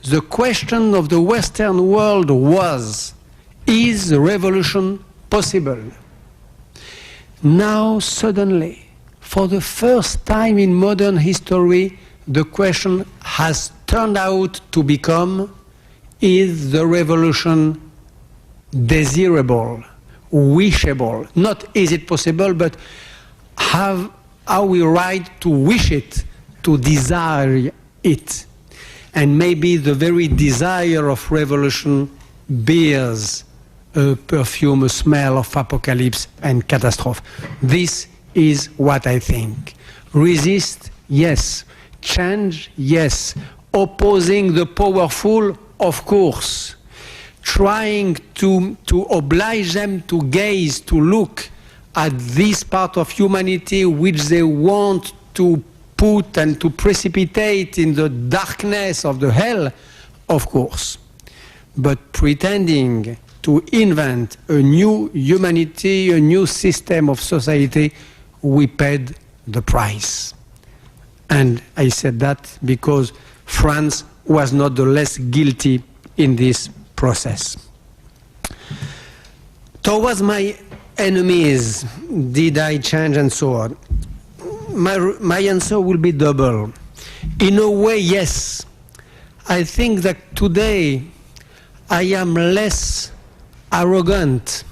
[SPEAKER 3] the question of the Western world was, is revolution possible? Now, suddenly, for the first time in modern history, the question has turned out to become, is the revolution desirable, wishable? Not is it possible, but are we right to wish it, to desire it? And maybe the very desire of revolution bears a perfume, a smell of apocalypse and catastrophe. This is what I think. Resist, yes. Change, yes. Opposing the powerful, of course. Trying to oblige them to gaze, to look at this part of humanity which they want to put and to precipitate in the darkness of the hell, of course. But pretending to invent a new humanity, a new system of society, we paid the price. And I said that because France was not the less guilty in this process. Towards my enemies, did I change and so on? My answer will be double. In a way, yes. I think that today I am less arrogant.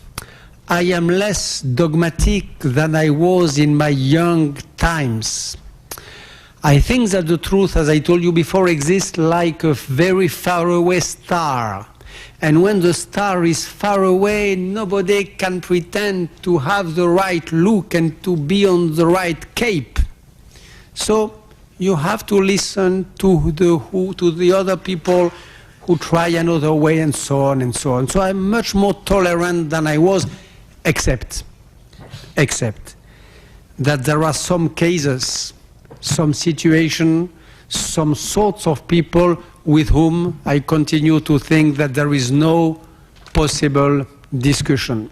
[SPEAKER 3] I am less dogmatic than I was in my young times. I think that the truth, as I told you before, exists like a very far away star. And when the star is far away, nobody can pretend to have the right look and to be on the right cape. So you have to listen to the other people who try another way and so on and so on. So I'm much more tolerant than I was, except that there are some cases, some situations, some sorts of people with whom I continue to think that there is no possible discussion.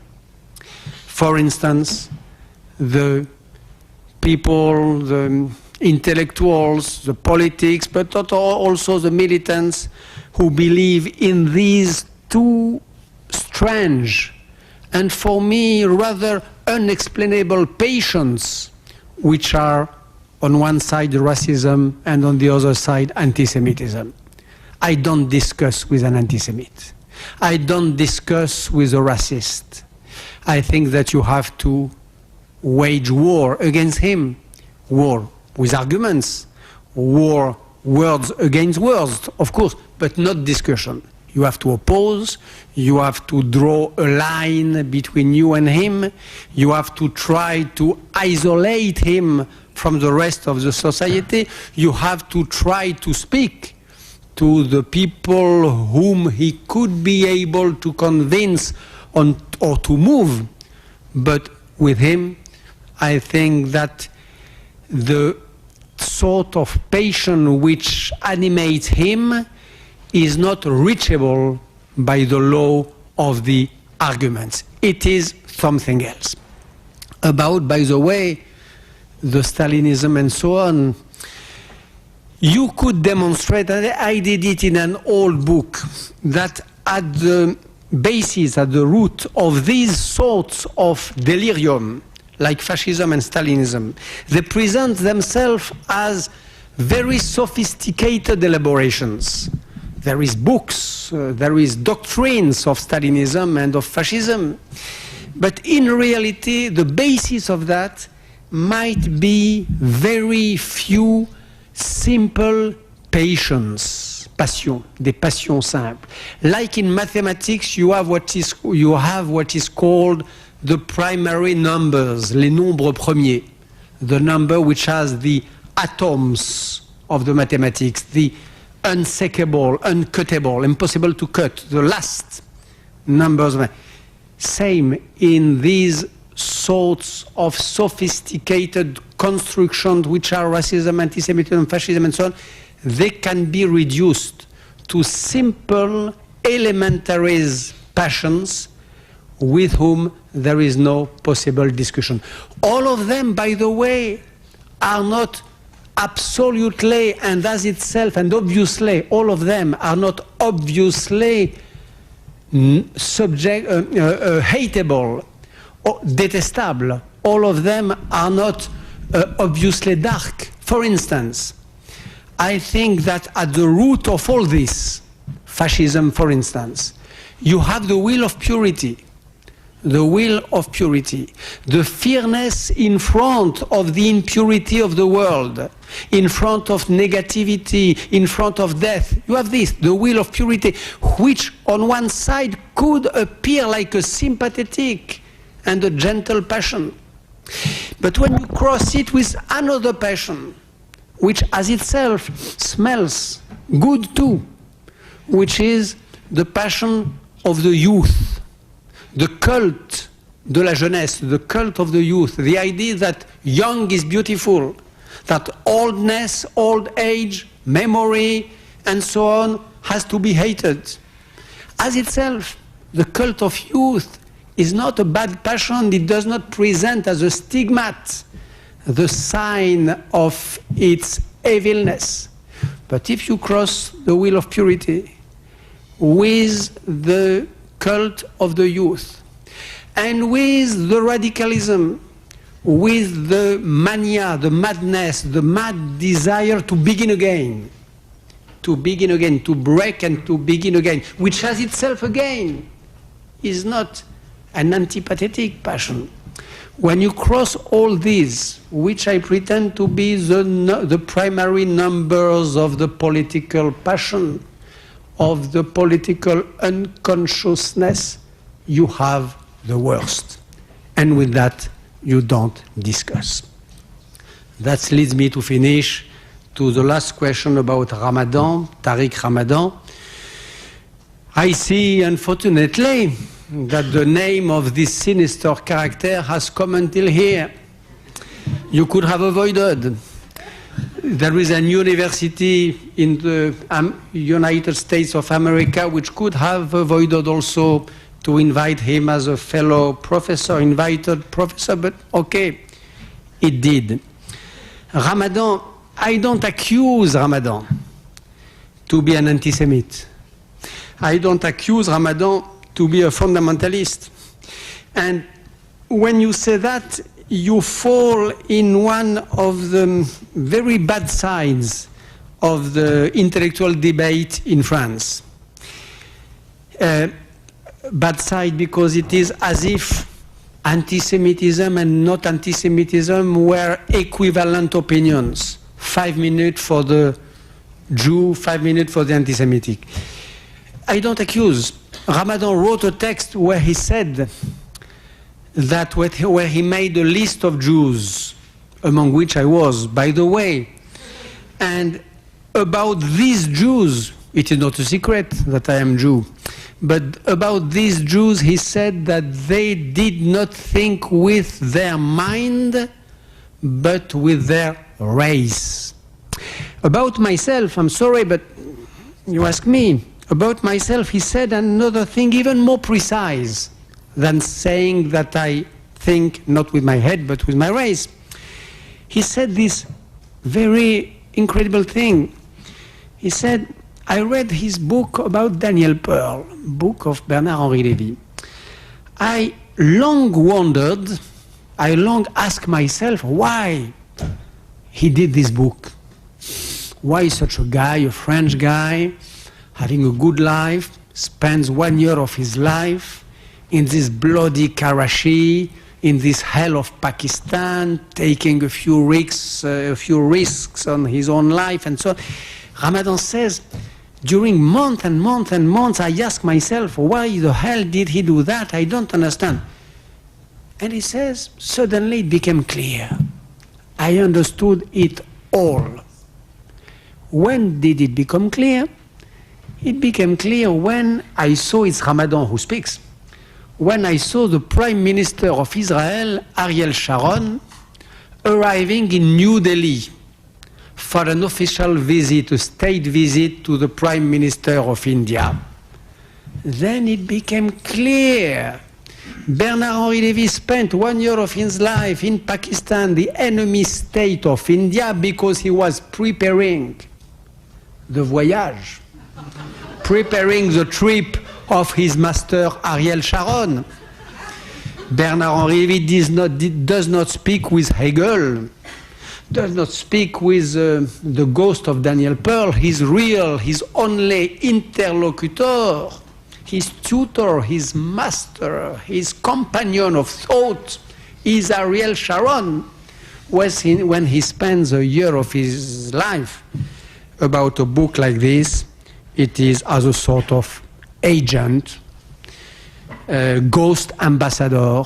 [SPEAKER 3] For instance, the people, the intellectuals, the politics, but also the militants who believe in these two strange and for me rather unexplainable passions, which are on one side racism and on the other side anti-Semitism. I don't discuss with an anti-Semite. I don't discuss with a racist. I think that you have to wage war against him. War with arguments. War, words against words, of course, but not discussion. You have to oppose, you have to draw a line between you and him, you have to try to isolate him from the rest of the society, you have to try to speak to the people whom he could be able to convince or to move. But with him, I think that the sort of passion which animates him is not reachable by the law of the arguments. It is something else. About, by the way, the Stalinism and so on, you could demonstrate, and I did it in an old book, that at the basis, at the root of these sorts of delirium, like fascism and Stalinism, they present themselves as very sophisticated elaborations. There is books, there is doctrines of Stalinism and of fascism, but in reality, the basis of that might be very few simple passions, des passions simples. Like in mathematics, you have what is called the primary numbers, les nombres premiers, the number which has the atoms of the mathematics, the unshakable, uncuttable, impossible to cut, the last numbers. Same in these sorts of sophisticated constructions which are racism, anti-Semitism, fascism, and so on. They can be reduced to simple, elementary passions with whom there is no possible discussion. All of them, by the way, are not absolutely and as itself and obviously, all of them are not obviously hateable or detestable. All of them are not obviously dark. For instance, I think that at the root of all this, fascism for instance, you have the will of purity. The will of purity, the fearness in front of the impurity of the world, in front of negativity, in front of death. You have this, the will of purity, which on one side could appear like a sympathetic and a gentle passion. But when you cross it with another passion, which as itself smells good too, which is the passion of the youth, the cult de la jeunesse, the cult of the youth, the idea that young is beautiful, that oldness, old age, memory, and so on has to be hated. As itself, the cult of youth is not a bad passion. It does not present as a stigmat the sign of its evilness. But if you cross the will of purity with the cult of the youth, and with the radicalism, with the mania, the madness, the mad desire to begin again, to break and to begin again, which has itself again is not an antipathetic passion. When you cross all these, which I pretend to be the primary numbers of the political passion, of the political unconsciousness, you have the worst. And with that, you don't discuss. That leads me to finish to the last question about Ramadan, Tariq Ramadan. I see, unfortunately, that the name of this sinister character has come until here. You could have avoided. There is an university in the United States of America which could have avoided also to invite him as a fellow professor, invited professor, but okay, it did. Ramadan, I don't accuse Ramadan to be an anti-Semite. I don't accuse Ramadan to be a fundamentalist. And when you say that, you fall in one of the very bad sides of the intellectual debate in France. Bad side because it is as if anti-Semitism and not anti-Semitism were equivalent opinions. 5 minutes for the Jew, 5 minutes for the anti-Semitic. I don't accuse. Ramadan wrote a text where he said that where he made a list of Jews, among which I was, by the way. And about these Jews, it is not a secret that I am Jew, but about these Jews he said that they did not think with their mind, but with their race. About myself, I'm sorry, but you ask me. About myself, he said another thing even more precise than saying that I think not with my head but with my race. He said this very incredible thing. He said, I read his book about Daniel Pearl, book of Bernard-Henri Lévy. I long wondered, I long asked myself why he did this book. Why such a guy, a French guy, having a good life, spends 1 year of his life in this bloody Karachi, in this hell of Pakistan, taking a few risks on his own life and so on. Ramadan says, during months and months and months, I ask myself, why the hell did he do that? I don't understand. And he says, suddenly it became clear. I understood it all. When did it become clear? It became clear when I saw, it's Ramadan who speaks, when I saw the Prime Minister of Israel, Ariel Sharon, arriving in New Delhi for an official visit, a state visit to the Prime Minister of India. Then it became clear. Bernard-Henri Lévy spent 1 year of his life in Pakistan, the enemy state of India, because he was preparing the voyage, preparing the trip of his master Ariel Sharon. Bernard-Henri Lévy does not speak with Hegel, does not speak with the ghost of Daniel Pearl. His real, his only interlocutor, his tutor, his master, his companion of thought is Ariel Sharon. When he spends a year of his life about a book like this, it is as a sort of agent, ghost ambassador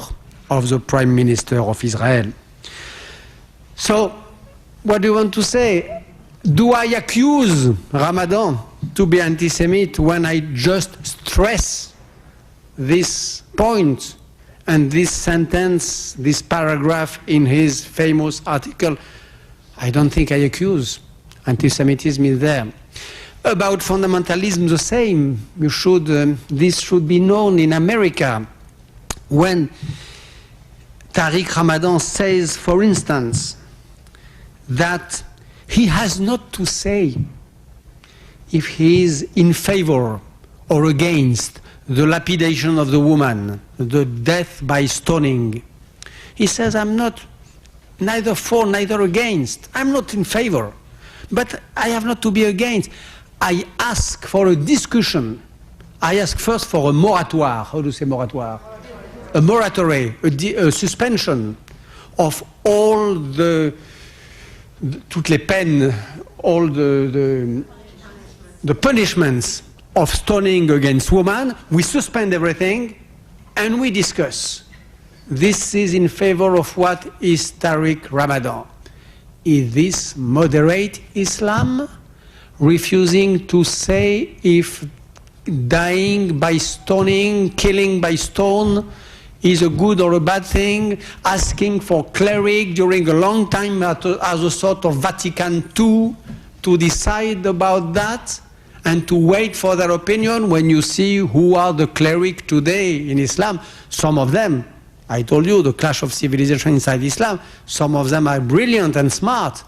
[SPEAKER 3] of the Prime Minister of Israel. So, what do you want to say? Do I accuse Ramadan to be anti-Semite when I just stress this point and this sentence, this paragraph in his famous article? I don't think I accuse. Anti-Semitism is there. About fundamentalism, the same. This should be known in America. When Tariq Ramadan says, for instance, that he has not to say if he is in favor or against the lapidation of the woman, the death by stoning. He says, I'm not neither for, neither against. I'm not in favor. But I have not to be against. I ask for a discussion. I ask first for a moratoire. How do you say moratoire? A moratory, a suspension of all toutes les peines, all the punishments of stoning against women. We suspend everything and we discuss. This is in favor of what is Tariq Ramadan. Is this moderate Islam? Refusing to say if dying by stoning, killing by stone is a good or a bad thing, asking for cleric during a long time as a sort of Vatican II to decide about that and to wait for their opinion. When you see who are the cleric today in Islam, some of them, I told you, the clash of civilization inside Islam, some of them are brilliant and smart.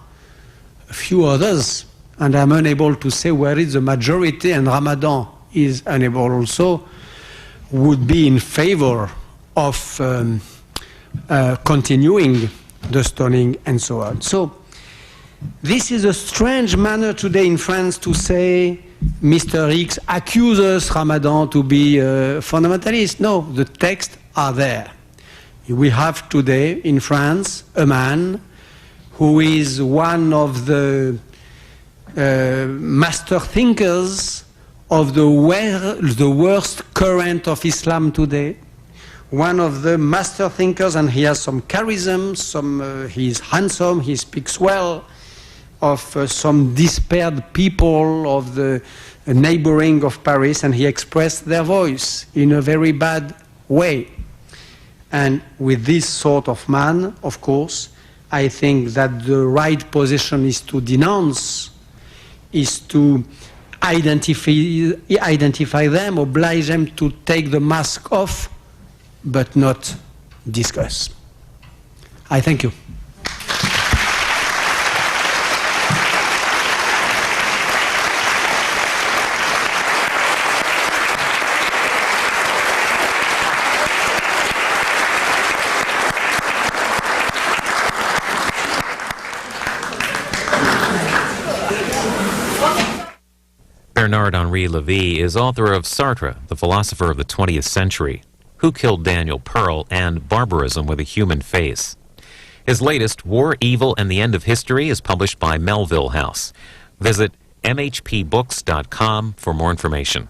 [SPEAKER 3] A few others, and I'm unable to say where is the majority, and Ramadan is unable also, would be in favor of continuing the stoning and so on. So this is a strange manner today in France to say Mr. X accuses Ramadan to be fundamentalist. No, the texts are there. We have today in France a man who is one of the master thinkers of the worst current of Islam today. One of the master thinkers, and he has some charism, he is handsome, he speaks well of some despaired people of the neighboring of Paris, and he expressed their voice in a very bad way. And with this sort of man, of course, I think that the right position is to denounce, is to identify them, oblige them to take the mask off, but not discuss. I thank you.
[SPEAKER 1] Bernard-Henri Lévy is author of Sartre, the Philosopher of the 20th Century. Who Killed Daniel Pearl, and Barbarism with a Human Face. His latest, War, Evil, and the End of History, is published by Melville House. Visit mhpbooks.com for more information.